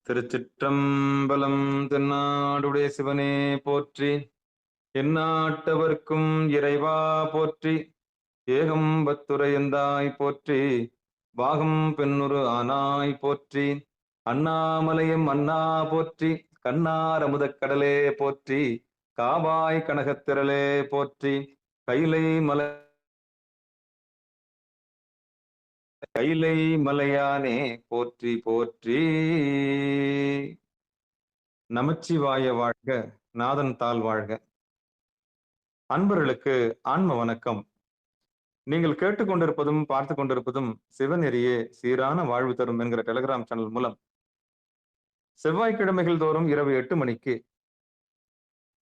திருச்சிற்றம்பலம். தென்னாடுடைய சிவனே போற்றி, எந்நாட்டவர்க்கும் இறைவா போற்றி, ஏகம்பத்துரையந்தாய் போற்றி, பாகம் பெண்ணுரு ஆனாய் போற்றி, அண்ணாமலையும் அண்ணா போற்றி, கண்ணார் அமுதக் கடலே போற்றி, காவாய் கனகத்திரளே போற்றி, கைலை மலையானே போற்றி போற்றி. நமச்சிவாய வாழ்க, நாதன் தாள் வாழ்க. அன்பர்களுக்கு ஆன்ம வணக்கம். நீங்கள் கேட்டுக்கொண்டிருப்பதும் பார்த்து கொண்டிருப்பதும் சிவநெறியே சீரான வாழ்வு தரும் என்கிற டெலிகிராம் சேனல் மூலம் செவ்வாய்க்கிழமைகள் தோறும் இரவு 8 மணிக்கு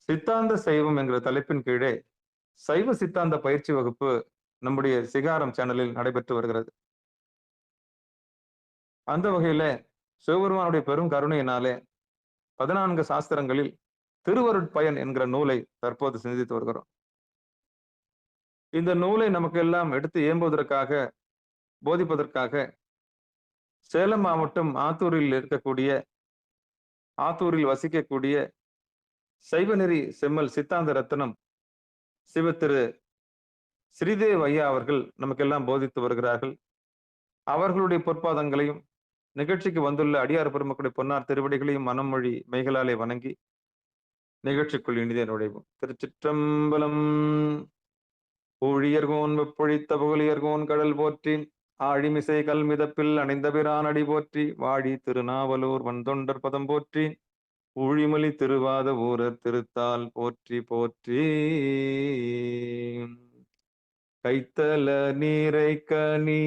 சித்தாந்த சைவம் என்கிற தலைப்பின் கீழே சைவ சித்தாந்த பயிற்சி வகுப்பு நம்முடைய சிகாரம் சேனலில் நடைபெற்று வருகிறது. அந்த வகையில சிவபெருமானுடைய பெரும் கருணையினாலே 14 சாஸ்திரங்களில் திருவருட்பயன் என்கிற நூலை தற்போது சிந்தித்து வருகிறோம். இந்த நூலை நமக்கு எல்லாம் எடுத்து ஏம்புவதற்காக, போதிப்பதற்காக சேலம் மாவட்டம் ஆத்தூரில் வசிக்கக்கூடிய சைவநெறி செம்மல் சித்தாந்த ரத்னம் சிவத்திரு ஸ்ரீதேவ் ஐயா அவர்கள் நமக்கெல்லாம் போதித்து வருகிறார்கள். அவர்களுடைய பொற்பாதங்களையும் நிகழ்ச்சிக்கு வந்துள்ள அடியார் பெருமக்களுடைய பொன்னார் திருவடிகளையும் மனமொழி மெய்களாலே வணங்கி நிகழ்ச்சிக்குள் இனிதே நுழைவோம். திருச்சிற்றம்பலம். ஊழியர்கோன் வெப்பொழித்த புகழியர்கோன் கடல் போற்றி, ஆழிமிசை கல்மிதப்பில் அணைந்த பிரானடி போற்றி, வாழி திருநாவலூர் வந்தொண்டர் பதம் போற்றி, ஊழிமொழி திருவாத ஊரர் திருத்தால் போற்றி போற்றி. கைத்தல நீரை கனி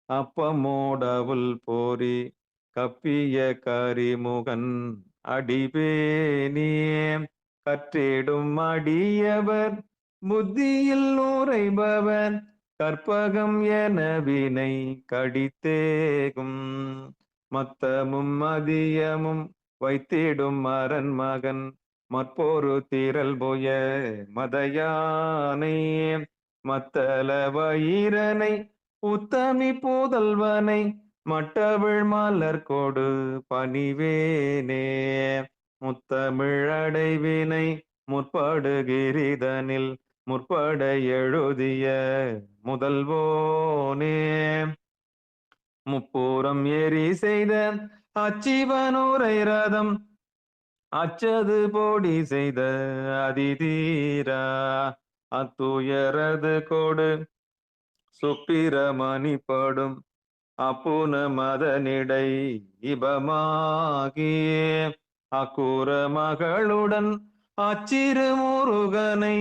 அப்பமோடவுள் போரி, கப்பிய கரிமுகன் அடிபேனியே, கற்றிடும் அடியவர் புத்தியில் உரைபவன், கற்பகம் என வினை கடித்தேகும், மத்தமும் மதியமும் வைத்திடும் மரன் மகன், மற்போரு தீரல் போய மதையானை, மத்தள வயிரனை உத்தமி பூதல்வனை, மட்டவிழ் மலர் கொடு பணிவேனே, முத்தமிழ் அடைவினை முற்படுகிரிதனில் முற்பட எழுதிய முதல்வோனே, முப்பூரம் ஏறி செய்த அச்சிவனுரை ரதம் அச்சது போடி செய்த அதிதீரா, அத்துயரது கொடு சுப்பிரமணிப்படும் அப்புன மதனிடை இபமாகியே, அக்கூற மகளுடன் அச்சிறு முருகனை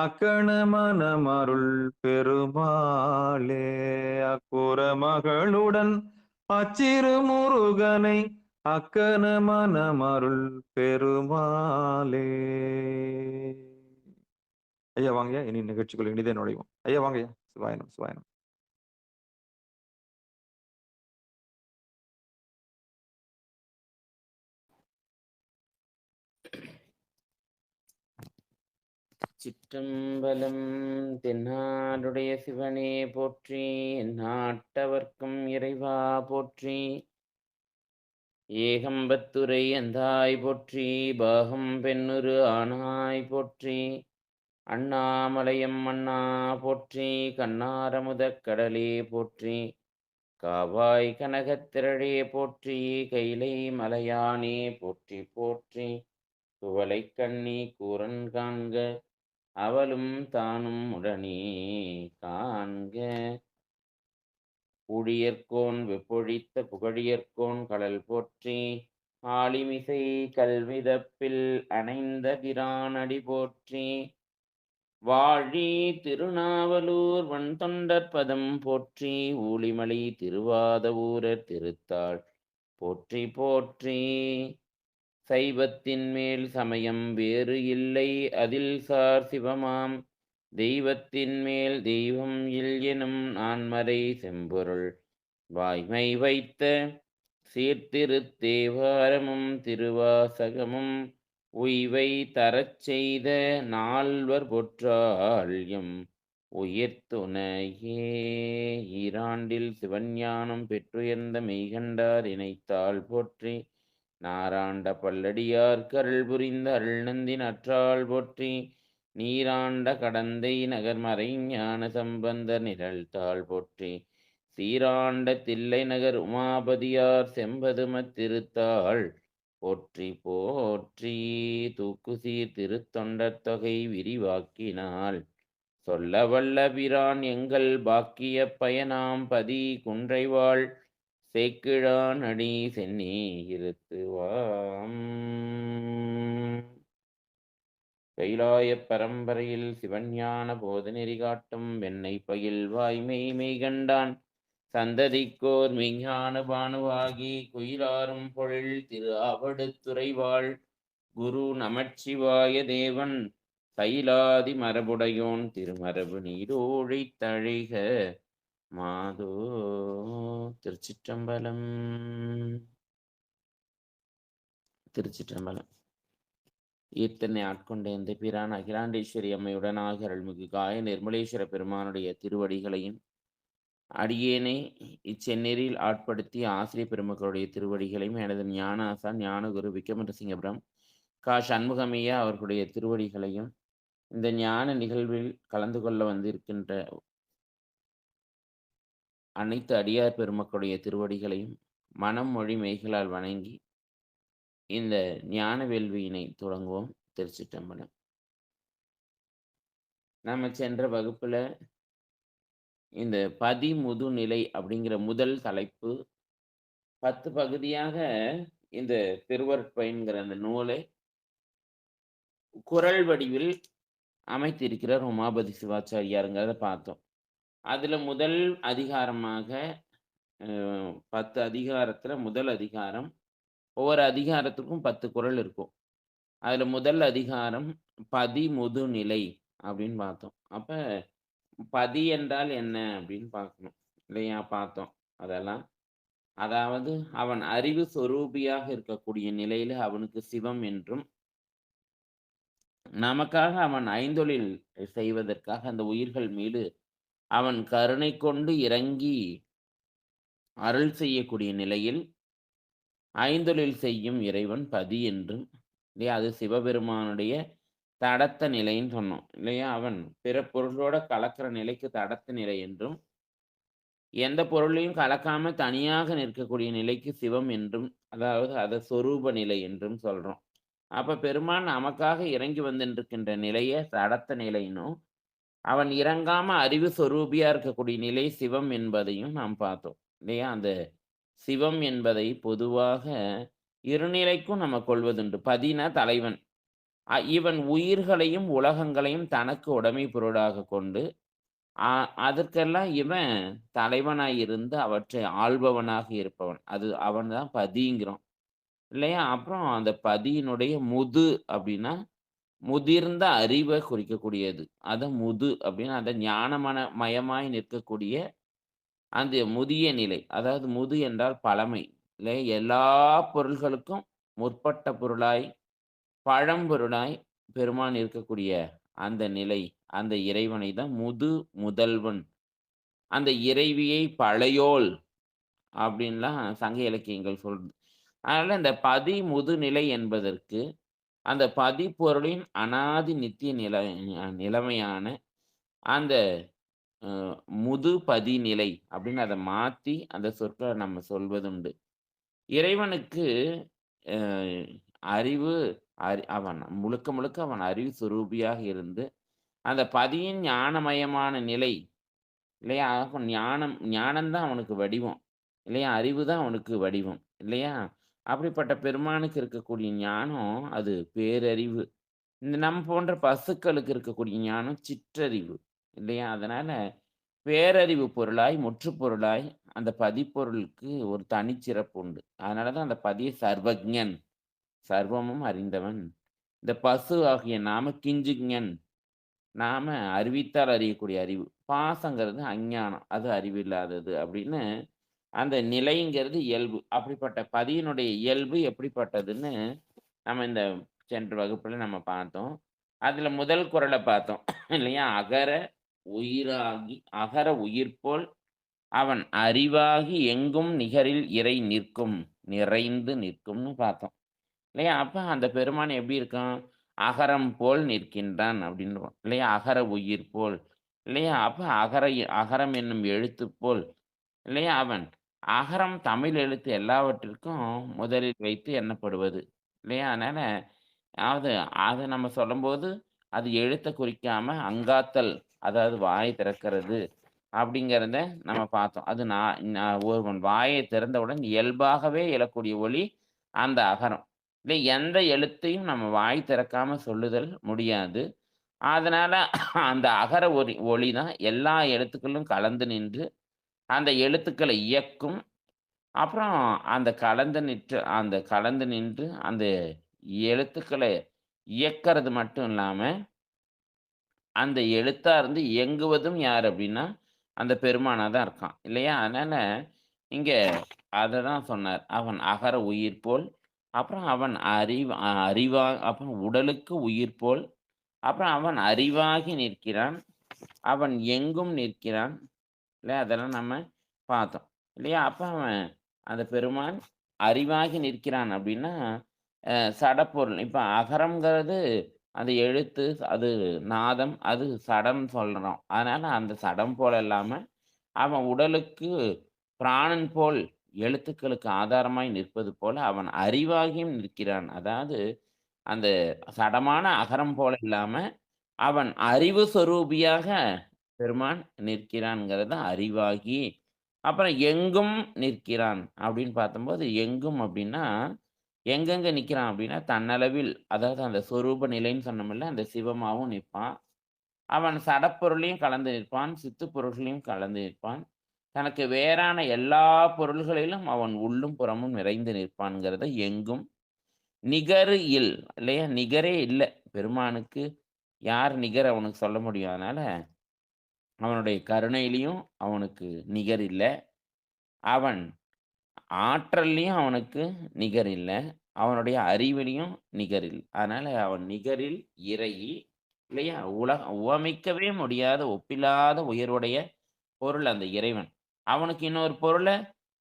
அக்கண மனமருள் பெருமாளே, அக்கூற மகளுடன் அச்சிறு முருகனை அக்கண மனமருள் பெருமாளே. ஐயா வாங்கய்யா, இனி நிகழ்ச்சிக்குள் இனிதே நுழைவோம். ஐயா வாங்கய்யா. சிவாயனம் சிவாயனம். சிற்றம்பலம். தென்னாடுடைய சிவனே போற்றி, நாட்டவர்க்கும் இறைவா போற்றி, ஏகம்பத்துரை அந்தாய் போற்றி, பாகம் பெண்ணுரு ஆனாய் போற்றி, அண்ணாமலையம் அண்ணா போற்றி, கண்ணாரமுதக் கடலே போற்றி, காவாய் கனகத்திரளே போற்றி, கைலை மலையானே போற்றி போற்றி, குவளை கண்ணி கூரன் காண்க அவளும் தானும் உடனே காண்க, ஊழியர்கோன் வெப்பொழித்த புகழியர்கோன் கடல் போற்றி, ஆழிமிசை கல்விதப்பில் அணைந்த பிரானடி போற்றி, வாழி திருநாவலூர் வன்தொண்டர் பதம் போற்றி, ஊழிமலி திருவாத ஊரர் திருத்தாள் போற்றி போற்றி, சைவத்தின் மேல் சமயம் வேறு இல்லை அதில் சார் சிவமாம், தெய்வத்தின் மேல் தெய்வம் இல் எனும் நான்மறை செம்பொருள், வாய்மை வைத்த சீர்திருத்தேவாரமும் திருவாசகமும் உய்வை தரச் செய்த நால்வர் பொற்றாள்யம் உயிர்த்துணையே, ஈராண்டில் சிவஞானம் பெற்றுயர்ந்த மெய்கண்டார் இணைத்தாள் போற்றி, நாராண்ட பல்லடியார்க்கு அருள் புரிந்த அருள்நந்தி நற்றாள் போற்றி. நீராண்ட கடந்தை நகர்மறை ஞான சம்பந்தர் நிழல்தாள் போற்றி. சீராண்ட தில்லை நகர் உமாபதியார் செம்பதுமத் திருத்தாள் போற்றி போற்றி. தூக்குசீர் திருத்தொண்டர் தொகை விரிவாக்கினால் சொல்ல வல்ல பிரான் எங்கள் பாக்கிய பயனாம் பதி குன்றைவாள் சேக்கிழான் அடி சென்னி இருத்துவாம். கைலாயப் பரம்பரையில் சிவஞான போதநெறி காட்டும் வெண்ணை பயில் வாய்மை மெய்கண்டான் சந்ததிக்கோர் மெய்ஞான பானுவாகி குயிலாரும் பொழில் திரு ஆவடுத்துறைவாள் குரு நமச்சிவாய தேவன் கைலாதி மரபுடையோன் திருமரபு நீரோழி தழிக மாதோ. திருச்சிற்றம்பலம். திருச்சிற்றம்பலம். ஈர்த்தனை ஆட்கொண்ட எந்த பிரான் அகிலாண்டேஸ்வரி அம்மையுடனாக அருள்மிகு காய நிர்மலேஸ்வர பெருமானுடைய திருவடிகளையும் அடியேனை இச்செந்நெறியில் ஆட்படுத்திய ஆசிரிய பெருமக்களுடைய திருவடிகளையும் எனது ஞான ஆசான் ஞானகுரு விக்ரமசிங்கபுரம் கா சண்முகமையா அவர்களுடைய திருவடிகளையும் இந்த ஞான நிகழ்வில் கலந்து கொள்ள வந்திருக்கின்ற அனைத்து அடியார் பெருமக்களுடைய திருவடிகளையும் மனம் மொழி மெய்களால் வணங்கி இந்த ஞான வேள்வியினை தொடங்குவோம். திருச்சிற்றம்பலம். நம்ம சென்ற வகுப்புல இந்த பதிமுதுநிலை அப்படிங்கிற முதல் தலைப்பு 10 பகுதியாக இந்த திருவருட்பயன்கிற அந்த நூலை குறள் வடிவில் அமைத்திருக்கிறார் உமாபதி சிவாச்சாரியாருங்கிறத பார்த்தோம். அதுல முதல் அதிகாரமாக 10 அதிகாரத்துல முதல் அதிகாரம், ஒவ்வொரு அதிகாரத்துக்கும் 10 குறள் இருக்கும். அதுல முதல் அதிகாரம் பதிமுதுநிலை அப்படின்னு பார்த்தோம். அப்ப பதி என்றால் என்ன அப்படின்னு பார்க்கணும் இல்லையா? பார்த்தோம் அதெல்லாம். அதாவது அவன் அறிவு சொரூபியாக இருக்கக்கூடிய நிலையில அவனுக்கு சிவம் என்றும், நமக்காக அவன் ஐந்தொழில் செய்வதற்காக அந்த உயிர்கள் மீது அவன் கருணை கொண்டு இறங்கி அருள் செய்யக்கூடிய நிலையில் ஐந்தொழில் செய்யும் இறைவன் பதி என்றும் இல்லையா? அது சிவபெருமானுடைய தடத்த நிலைன்னு சொன்னோம் இல்லையா? அவன் பிற பொருளோட கலக்கிற நிலைக்கு தடத்த நிலை என்றும், எந்த பொருளையும் கலக்காம தனியாக நிற்கக்கூடிய நிலைக்கு சிவம் என்றும், அதாவது அதை சொரூப நிலை என்றும் சொல்றோம். அப்ப பெருமான் நமக்காக இறங்கி வந்துருக்கின்ற நிலைய தடத்த நிலைனும், அவன் இறங்காம அறிவு சொரூபியா இருக்கக்கூடிய நிலை சிவம் என்பதையும் நாம் பார்த்தோம் இல்லையா? அந்த சிவம் என்பதை பொதுவாக இருநிலைக்கும் நம்ம கொள்வதுண்டு. பதினா தலைவன். இவன் உயிர்களையும் உலகங்களையும் தனக்கு உடைமை பொருளாக கொண்டு அதற்கெல்லாம் இவன் தலைவனாய் இருந்து அவற்றை ஆள்பவனாக இருப்பவன். அது அவன் தான் பதிங்கிறோம் இல்லையா? அப்புறம் அந்த பதியினுடைய முது அப்படின்னா முதிர்ந்த அறிவை குறிக்கக்கூடியது. அத முது அப்படின்னா அந்த ஞானமயமாய் நிற்கக்கூடிய அந்த முதிய நிலை. அதாவது முது என்றால் பழமை இல்லை? எல்லா பொருள்களுக்கும் முற்பட்ட பொருளாய் பழம்பொருளாய் பெருமான் இருக்கக்கூடிய அந்த நிலை, அந்த இறைவனை தான் முது முதல்வன், அந்த இறைவியை பழையோள் அப்படின்லாம் சங்க இலக்கியங்கள் சொல்றது. அதனால இந்த பதி முதுநிலை என்பதற்கு அந்த பதி பொருளின் அனாதி நித்திய நிலைமையான அந்த முது பதி நிலை அப்படின்னு அதை மாற்றி அந்த சொற்களை நம்ம சொல்வதுண்டு. இறைவனுக்கு அறிவு அவன் முழுக்க முழுக்க அவன் அறிவு சுரூபியாக இருந்து அந்த பதியின் ஞானமயமான நிலை இல்லையா? ஞானம்தான் அவனுக்கு வடிவம் இல்லையா? அறிவு தான் அவனுக்கு வடிவம் இல்லையா? அப்படிப்பட்ட பெருமானுக்கு இருக்கக்கூடிய ஞானம் அது பேரறிவு. இந்த நம்ம போன்ற பசுக்களுக்கு இருக்கக்கூடிய ஞானம் சிற்றறிவு இல்லையா? அதனால பேரறிவு பொருளாய் முற்றுப்பொருளாய் அந்த பதிப்பொருளுக்கு ஒரு தனிச்சிறப்பு உண்டு. அதனாலதான் அந்த பதிய சர்வஜன், சர்வமும் அறிந்தவன். இந்த பசு ஆகிய நாம கிஞ்சுஞன், நாம அறிவித்தால் அறியக்கூடிய அறிவு. பாசங்கிறது அஞ்ஞானம், அது அறிவில்லாதது அப்படின்னு அந்த நிலைங்கிறது இயல்பு. அப்படிப்பட்ட பதியினுடைய இயல்பு எப்படிப்பட்டதுன்னு நம்ம இந்த சென்ற வகுப்புல நம்ம பார்த்தோம். அதுல முதல் குறளை பார்த்தோம் இல்லையா? அகர உயிர் போல் அவன் அறிவாகி எங்கும் நிகரில் இறை நிற்கும், நிறைந்து நிற்கும்னு பார்த்தோம் இல்லையா? அப்ப அந்த பெருமான் எப்படி இருக்கான்? அகரம் போல் நிற்கின்றான் அப்படின்றோம். இல்லையா? அகர உயிர் போல். இல்லையா? அப்ப அகரம் என்னும் எழுத்து போல். இல்லையா? அவன் அகரம் தமிழ் எழுத்து எல்லாவற்றிற்கும் முதலில் வைத்து எண்ணப்படுவது. இல்லையா? அதனால அதாவது அத நம்ம சொல்லும்போது, அது எழுத்த குறிக்காம அங்காத்தல், அதாவது வாய் திறக்கிறது அப்படிங்கிறத நம்ம பார்த்தோம். அது ஒருவன் வாயை திறந்தவுடன் இயல்பாகவே எழக்கூடிய ஒலி அந்த அகரம். எந்த எழுத்தையும் நம்ம வாய் திறக்காம சொல்லுதல் முடியாது. அதனால அந்த அகர ஒலி தான் எல்லா எழுத்துக்களும் கலந்து நின்று, அந்த எழுத்துக்களை இயக்கும். அப்புறம் அந்த கலந்து நின்று அந்த எழுத்துக்கள இயக்கறது மட்டும் இல்லாம, அந்த எழுத்தா இருந்து இயங்குவதும் யார் அப்டின்னா, அந்த பெருமானா தான் இருக்கான். இல்லையா? அதனால இங்க அததான் சொன்னார். அவன் அகர உயிர் போல், அப்புறம் அவன் அறிவா அப்புறம் உடலுக்கு உயிர் போல், அப்புறம் அவன் அறிவாகி நிற்கிறான். அவன் எங்கும் நிற்கிறான். இல்லையா? அதெல்லாம் நம்ம பார்த்தோம். இல்லையா? அப்ப அவன் அந்த பெருமான் அறிவாகி நிற்கிறான் அப்படின்னா, சடப்பொருள். இப்ப அகரம்ங்கிறது அந்த எழுத்து, அது நாதம், அது சடம் சொல்றோம். அதனால அந்த சடம் போல இல்லாம, அவன் உடலுக்கு பிராணன் போல் எழுத்துக்களுக்கு ஆதாரமாய் நிற்பது போல, அவன் அறிவாகியும் நிற்கிறான். அதாவது அந்த சடமான அகரம் போல இல்லாம, அவன் அறிவு சொரூபியாக பெருமான் நிற்கிறான்ங்கிறது அறிவாகி. அப்புறம் எங்கும் நிற்கிறான் அப்படின்னு பார்த்தம்போது, எங்கும் அப்படின்னா, எங்கெங்க நிக்கிறான் அப்படின்னா, தன்னளவில் அதாவது அந்த சொரூப நிலைன்னு சொன்னோம்ல, அந்த சிவமாவும் நிற்பான். அவன் சடப்பொருளையும் கலந்து நிற்பான், சித்துப் பொருள்களையும் கலந்து நிற்பான். தனக்கு வேறான எல்லா பொருள்களிலும் அவன் உள்ளும் புறமும் நிறைந்து நிற்பான்ங்கிறத எங்கும். நிகரு இல் இல்லையா? நிகரே இல்ல. பெருமானுக்கு யார் நிகர் அவனுக்கு சொல்ல முடியும். அதனால அவனுடைய கருணையிலயும் அவனுக்கு நிகர் இல்ல. அவன் ஆற்றல்லயும் அவனுக்கு நிகர் இல்ல. அவனுடைய அறிவிலயும் நிகர் இல்ல. அதனால அவன் நிகரில் இறையி இல்லையா? உவமிக்கவே முடியாத ஒப்பில்லாத உயர்வுடைய பொருள் அந்த இறைவன். அவனுக்கு இன்னொரு பொருள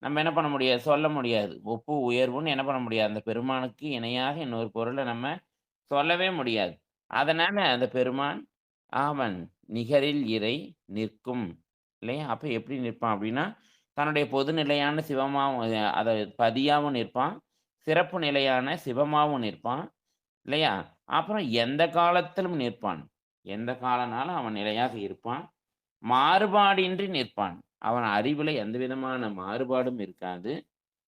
நம்ம என்ன பண்ண முடியாது? சொல்ல முடியாது. ஒப்பு, உயர்வுன்னு என்ன பண்ண முடியாது? அந்த பெருமானுக்கு இணையாக இன்னொரு பொருள நம்ம சொல்லவே முடியாது. அதனால அந்த பெருமான், அவன் நிகரில் இறை நிற்கும். இல்லையா? அப்ப எப்படி நிற்பான் அப்படின்னா, தன்னுடைய பொது நிலையான சிவமாவும் பதியாவும் நிற்பான். சிறப்பு நிலையான சிவமாவும் நிற்பான். இல்லையா? அப்புறம் எந்த காலத்திலும் நிற்பான். எந்த காலனாலும் அவன் நிலையாக இருப்பான். மாறுபாடின்றி நிற்பான். அவன் அறிவுல எந்த விதமான மாறுபாடும் இருக்காது.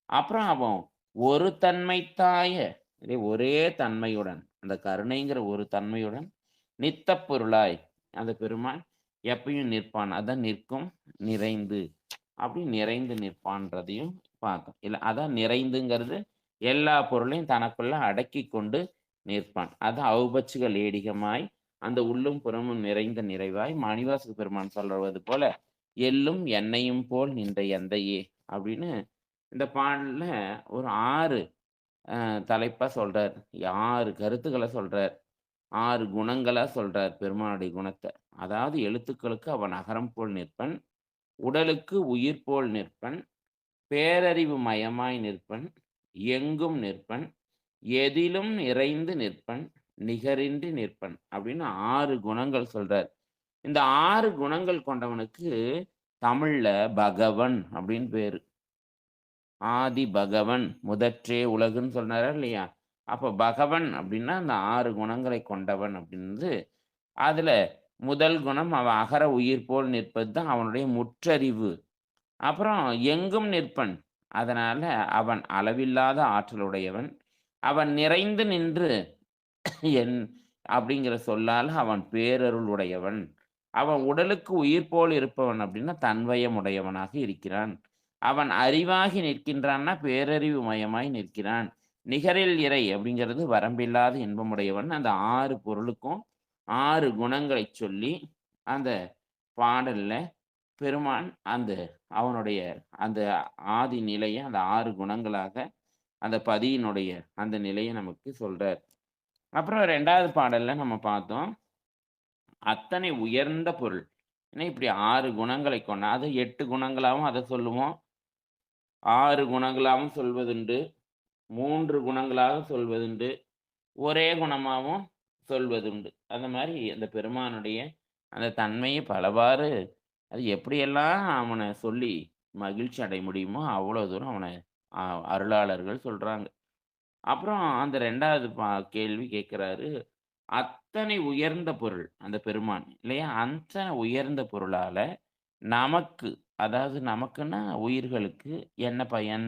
அப்புறம் அவன் ஒரு தன்மைத்தாய ஒரே தன்மையுடன், அந்த கருணைங்கிற ஒரு தன்மையுடன் நித்தப் பொருளாய் அந்த பெருமான் எப்பயும் நிற்பான். அதான் நிற்கும், நிறைந்து. அப்படி நிறைந்து நிற்பான்றதையும் பார்த்தோம். இல்ல அதான் நிறைந்துங்கிறது எல்லா பொருளையும் தனக்குள்ள அடக்கிக் கொண்டு நிற்பான். அதான் ஔபச்சிக லேடிகமாய் அந்த உள்ளும் புறமும் நிறைந்த நிறைவாய் மணிவாசக பெருமான் சொல்றது போல, "எள்ளும் எண்ணெயும் போல் நின்ற எந்தையே" அப்படின்னு இந்த பாடல்ல ஒரு 6 தலைப்பா சொல்றார். 6 கருத்துக்கள சொல்றார். 6 குணங்களா சொல்றார் பெருமானுடைய குணத்த. அதாவது எழுத்துக்களுக்கு அவன் அகரம் போல் நிற்பன். உடலுக்கு உயிர் போல் நிற்பன். பேரறிவு மயமாய் நிற்பன். எங்கும் நிற்பன். எதிலும் நிறைந்து நிற்பன். நிகரின்றி நிற்பன். அப்படின்னு 6 குணங்கள் சொல்றார். இந்த 6 குணங்கள் கொண்டவனுக்கு தமிழ்ல பகவன் அப்படின்னு பேரு. ஆதி பகவன், முதற்றே உலகுன்னு சொன்னாரா இல்லையா? அப்ப பகவன் அப்படின்னா, அந்த 6 குணங்களை கொண்டவன் அப்படின்றது, அதுல முதல் குணம் அவன் அகர உயிர் போல் நிற்பது தான் அவனுடைய முற்றறிவு. அப்புறம் எங்கும் நிற்பன். அதனால அவன் அளவில்லாத ஆற்றலுடையவன். அவன் நிறைந்து நின்று என் அப்படிங்கிற சொல்லால அவன் பேரருள் உடையவன். அவன் உடலுக்கு உயிர் போல் இருப்பவன் அப்படின்னா, தன்வயம் உடையவனாக இருக்கிறான். அவன் அறிவாகி நிற்கின்றான்னா, பேரறிவு மயமாய் நிற்கிறான். நிகரில் இறை அப்படிங்கிறது வரம்பில்லாத இன்பமுடையவன். அந்த 6 பொருளுக்கும் 6 குணங்களைச் சொல்லி, அந்த பாடல்ல பெருமான் அவனுடைய அந்த ஆதி நிலைய அந்த 6 குணங்களாக அந்த பதியினுடைய அந்த நிலைய நமக்கு சொல்றார். அப்புறம் 2வது பாடல்ல நம்ம பார்த்தோம். அத்தனை உயர்ந்த பொருள். ஏன்னா இப்படி 6 குணங்களை கொண்ட அது 8 குணங்களாவும் அத சொல்லுவோம். 6 குணங்களாவும் சொல்வதுண்டு. 3 குணங்களாக சொல்வதுண்டு. ஒரே குணமாவும் சொல்வதுண்டு. அந்த மாரி அந்த பெருமானுடைய அந்த தன்மையை பலவாறு அது எப்படியெல்லாம் அவன சொல்லி மகிழ்ச்சி அடைய முடியுமோ, அவ்வளோ தூரம் அவன அ அருளாளர்கள் சொல்றாங்க. அப்புறம் அந்த 2வது கேள்வி கேட்கிறாரு. அத்தனை உயர்ந்த பொருள் அந்த பெருமான் இல்லையா? அத்தனை உயர்ந்த பொருளால நமக்கு, அதாவது நமக்குன்னா உயிர்களுக்கு என்ன பயன்?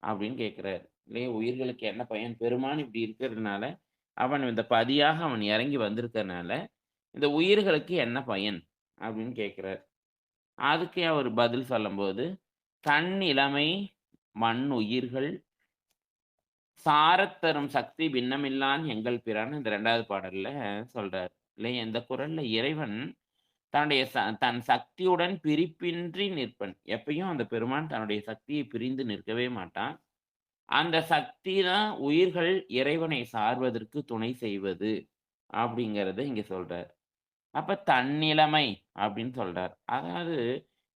அப்படின்னு கேட்கிறாரு. இல்லையா? உயிர்களுக்கு என்ன பயன்? பெருமான் இப்படி இருக்கிறதுனால, அவன் இந்த பதியாக அவன் இறங்கி வந்திருக்கிறனால, இந்த உயிர்களுக்கு என்ன பயன்? அப்படின்னு கேட்கிறாரு. அதுக்கு அவர் பதில் சொல்லும்போது, "தன் இளமை மண் உயிர்கள் சாரத் தரும் சக்தி பின்னமில்லான் எங்கள் பிரான்" இந்த 2வது பாடல்ல சொல்றாரு. இல்லையா? இந்த குறள்ல இறைவன் தன்னுடைய தன் சக்தியுடன் பிரிப்பின்றி நிற்பன். எப்பயும் அந்த பெருமான் தன்னுடைய சக்தியை பிரிந்து நிற்கவே மாட்டான். அந்த சக்தி தான் உயிர்கள் இறைவனை சார்வதற்கு துணை செய்வது அப்படிங்கிறத இங்க சொல்றார். அப்ப தன்னிலைமை அப்படின்னு சொல்றார். அதாவது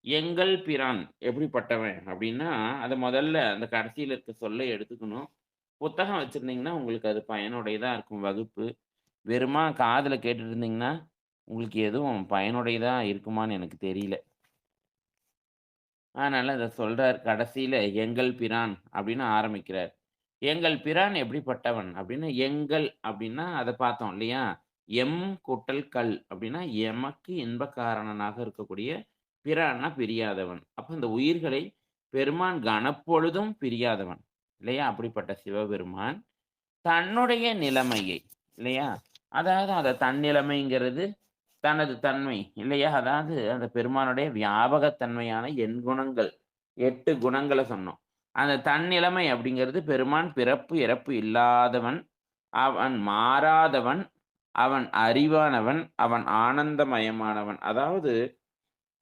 எங்கள் பிரான் எப்படிப்பட்டவன் அப்படின்னா, அத முதல்ல அந்த கடைசியில இருக்க சொல்ல எடுத்துக்கணும். புத்தகம் வச்சிருந்தீங்கன்னா, உங்களுக்கு அது பயனுடையதா இருக்கும் வகுப்பு. வெறுமா காதுல கேட்டுட்டு இருந்தீங்கன்னா, உங்களுக்கு எதுவும் பயனுடையதா இருக்குமான்னு எனக்கு தெரியல. அதனால அத சொல்றார். கடைசியில எங்கள் பிரான் அப்படின்னு ஆரம்பிக்கிறார். எங்கள் பிரான் எப்படிப்பட்டவன் அப்படின்னா, எங்கள் அப்படின்னா அத பார்த்தோம் இல்லையா? எம் கூட்டல் கல் அப்படின்னா, எமக்கு இன்பக்காரணனாக இருக்கக்கூடிய பிரான்னா பிரியாதவன். அப்ப இந்த உயிர்களை பெருமான் கணப்பொழுதும் பிரியாதவன். இல்லையா? அப்படிப்பட்ட சிவபெருமான் தன்னுடைய நிலைமையை இல்லையா? அதாவது அந்த தன்னிலைமைங்கிறது தனது தன்மை இல்லையா? அதாவது அந்த பெருமானுடைய வியாபகத் தன்மையான எண்குணங்கள், 8 குணங்கள சொன்னோம். அந்த தன்னிலைமை அப்படிங்கிறது பெருமான் பிறப்பு, இறப்பு இல்லாதவன், அவன் மாறாதவன், அவன் அறிவானவன், அவன் ஆனந்தமயமானவன். அதாவது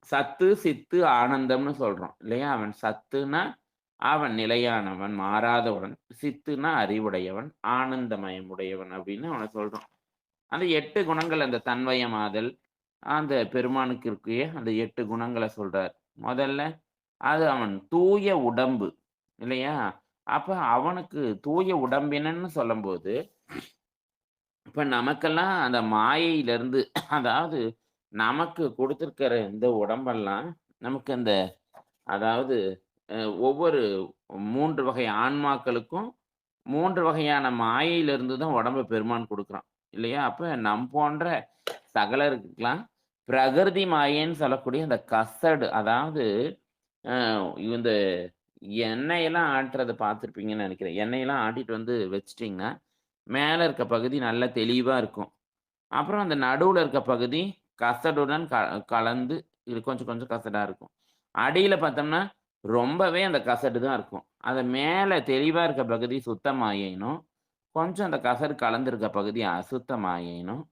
சத்து, சித்து, ஆனந்தம்னு சொல்றோம் இல்லையா? அவன் சத்துனா அவன் நிலையானவன், மாறாதவன். சித்துனா அறிவுடையவன், ஆனந்தமயமுடையவன் அப்படின்னு அவன சொல்றோம். அந்த 8 குணங்கள் அந்த தன்வயமாதல், அந்த பெருமானுக்கு இருக்கிய அந்த 8 குணங்கள சொல்றார். முதல்ல அது அவன் தூய உடம்பு இல்லையா? அப்ப அவனுக்கு தூய உடம்பினன்னு சொல்லும்போது, இப்ப நமக்கெல்லாம் அந்த மாயையிலிருந்து அதாவது நமக்கு குடுத்திருக்கிற இந்த உடம்பெல்லாம் நமக்கு அந்த அதாவது அ ஒவ்வொரு 3 வகை ஆன்மாக்களுக்கும் 3 வகையான மாயையிலிருந்து தான் உடம்ப பெருமான் குடுக்குறான். இல்லையா? அப்ப போன்ற சகலருக்குலாம் பிரகிருதி மாயைன்னு சொல்லக்கூடிய அந்த கசடு அதாவது அ இந்த எண்ணெயெல்லாம் ஆட்டுறத பார்த்துருப்பீங்கன்னு நெனைக்கிறேன். எண்ணெயெல்லாம் ஆட்டிட்டு வந்து வச்சுட்டீங்கன்னா, மேல இருக்க பகுதி நல்லா தெளிவா இருக்கும். அப்புறம் அந்த நடுவுல இருக்க பகுதி கசடுடன் கலந்து இது கொஞ்சம் கொஞ்சம் கசடா இருக்கும். அடியில பார்த்தோம்னா, ரொம்பவே அந்த கசடு தான் இருக்கும். அது மேல தெளிவா இருக்க பகுதி சுத்த மாயைன்னும், கொஞ்சம் அந்த கசடு கலந்திருக்க பகுதி அசுத்த மாயைன்னும்,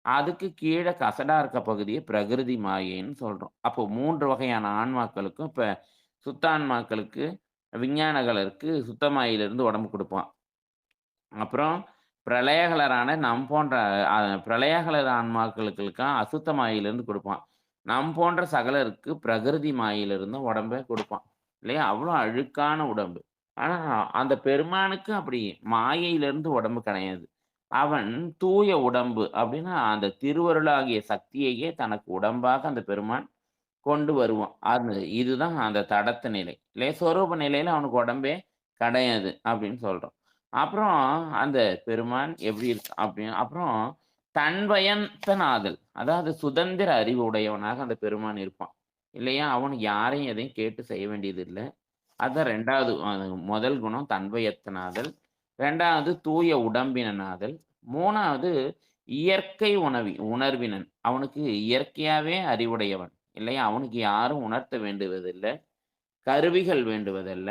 அதுக்கு கீழ கசடா இருக்க பகுதிய பிரகிருதி மாயைன்னு சொல்றோம். அப்போ 3 வகையான ஆன்மாக்களுக்கும் இப்ப சுத்த ஆன்மாக்களுக்கு விஞ்ஞானகலருக்கு சுத்த மாயையிலிருந்து உடம்பு குடுப்பான். அப்புறம் பிரளயகலரான போன்ற அ பிரளயகலர் ஆன்மாக்களுக்கெல்லாம் அசுத்த மாயையிலிருந்து குடுப்பான். போன்ற சகலருக்கு பிரகிருதி மாயையிலிருந்து உடம்ப குடுப்பான். இல்லையா? அவ்வளோ அழுக்கான உடம்பு. ஆனா, அந்த பெருமானுக்கு அப்படி மாயையிலிருந்து உடம்பு கிடையாது. அவன் தூய உடம்பு அப்படின்னா, அந்த திருவருளாகிய சக்தியையே தனக்கு உடம்பாக அந்த பெருமான் கொண்டு வருவான். இதுதான் அந்த தடத்த நிலை. இல்லையா? சொரூப நிலையில அவனுக்கு உடம்பே கிடையாது அப்படின்னு சொல்றோம். அப்புறம் அந்த பெருமான் எப்படி இருக்கு அப்படின்னு அப்புறம் தன்வயந்தனாதல். அதாவது சுதந்திர அறிவு உடையவனாக அந்த பெருமான் இருப்பான். இல்லையா? அவனுக்கு யாரையும் எதையும் கேட்டு செய்ய வேண்டியது இல்ல. அதான் 2வது முதல் குணம் தன்வயத்தனாதல். 2வது தூய உடம்பினனாதல். 3வது இயற்கை உணர்வினன். அவனுக்கு இயற்கையாவே அறிவுடையவன். இல்லையா? அவனுக்கு யாரும் உணர்த்த வேண்டுவதில்ல. கருவிகள் வேண்டுவதல்ல.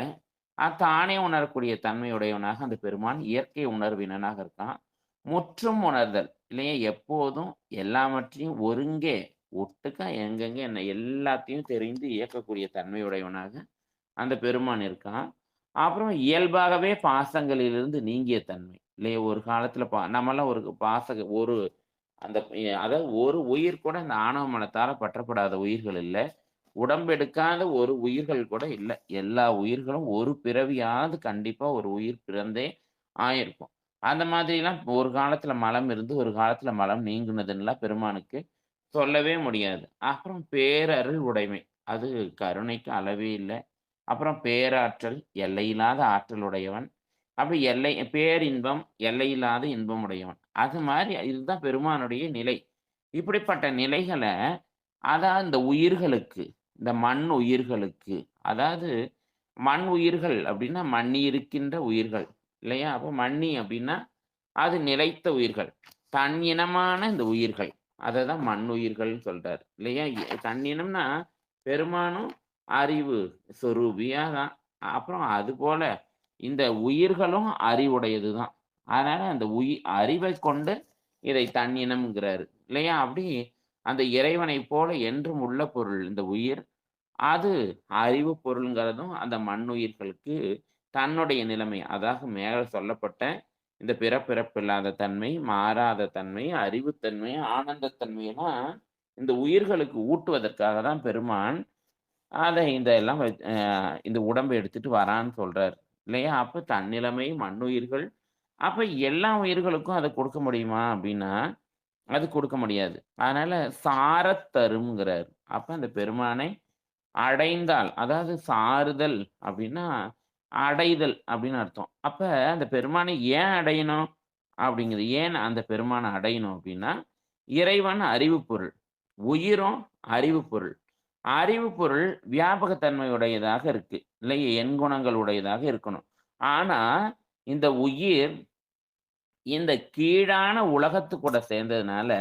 தானே உணரக்கூடிய தன்மையுடையவனாக அந்த பெருமான் இயற்கை உணர்வினனாக இருக்கான். முற்றும் உணர்தல். இல்லையா? எப்போதும் எல்லாவற்றையும் ஒருங்கே, ஒட்டுக்கா எங்கெங்க என்ன எல்லாத்தையும் தெரிந்து இயக்கக்கூடிய தன்மையுடையவனாக அந்த பெருமான் இருக்கான். அப்புறம் இயல்பாகவே பாசங்களிலிருந்து நீங்கிய தன்மை. இல்லையா? ஒரு காலத்துல நம்மலாம் ஒரு ஒரு அந்த அதாவது ஒரு உயிர் கூட இந்த ஆணவ மலத்தால பற்றப்படாத உயிர்கள் இல்ல. உடம்பெடுக்காத ஒரு உயிர்கள் கூட இல்ல. எல்லா உயிர்களும் ஒரு பிறவியாவது கண்டிப்பா ஒரு உயிர் பிறந்தே ஆயிருக்கும். அந்த மாதிரிலாம் ஒரு காலத்துல மலம் இருந்து, ஒரு காலத்துல மலம் நீங்குனதுன்னுலாம் பெருமானுக்கு சொல்லவே முடியாது. அப்புறம் பேரருள் உடைமை. அது கருணைக்கு அளவே இல்ல. அப்புறம் பேராற்றல், எல்லையில்லாத ஆற்றல் உடையவன். அப்படி பேரின்பம், எல்லையில்லாத இன்பம் உடையவன். அது மாரி இதுதான் பெருமானுடைய நிலை. இப்படிப்பட்ட நிலைகள அதான் இந்த உயிர்களுக்கு, இந்த மண் உயிர்களுக்கு, அதாவது மண் உயிர்கள் அப்படின்னா, மண்ணி இருக்கின்ற உயிர்கள் இல்லையா? அப்போ மண்ணி அப்படின்னா, அது நிலைத்த உயிர்கள். தன் இனமான இந்த உயிர்கள். அததான் மண்ணுயிர்கள்ன்னு சொல்றாரு. இல்லையா? தன்னினம்னா பெருமானும் அறிவு சொரூபியா தான். அப்புறம் அதுபோல இந்த உயிர்களும் அறிவுடையது தான். அதனால அந்த அறிவைக் கொண்டு இதை தன்னினம்ங்கிறாரு. இல்லையா? அப்படி அந்த இறைவனைப் போல என்றும் உள்ள பொருள் இந்த உயிர். அது அறிவு பொருள்ங்கிறதும் அந்த மண்ணுயிர்களுக்கு தன்னுடைய நிலைமை. அதாவது மேல சொல்லப்பட்ட இந்த பிறப்பிறப்பில்லாத தன்மை, மாறாத தன்மை, அறிவுத்தன்மை, ஆனந்தத்தன்மையெல்லாம் இந்த உயிர்களுக்கு ஊட்டுவதற்காக தான் பெருமான் இதெல்லாம் இந்த உடம்ப எடுத்துட்டு வரான்னு சொல்றாரு. இல்லையா? அப்ப தன்னிலைமை, மண்ணுயிர்கள் அப்ப எல்லா உயிர்களுக்கும் அத கொடுக்க முடியுமா? அப்படின்னா, அது கொடுக்க முடியாது. அதனால சாரத் தரும்ங்கிறாரு. அப்ப அந்த பெருமானை அடைந்தால், அதாவது சாருதல் அப்படின்னா, அடைதல் அப்படின்னு அர்த்தம். அப்ப அந்த பெருமானை ஏன் அடையணும்? அப்படிங்குது. ஏன் அந்த பெருமான அடையணும் அப்படின்னா, இறைவன் அறிவு பொருள். உயிரும் அறிவு பொருள். அறிவு பொருள் வியாபகத்தன்மை உடையதாக இருக்கு. இல்லையா? எண்குணங்கள் உடையதாக இருக்கணும். ஆனா, இந்த உயிர் இந்த கீழான உலகத்து கூட சேர்ந்ததுனால,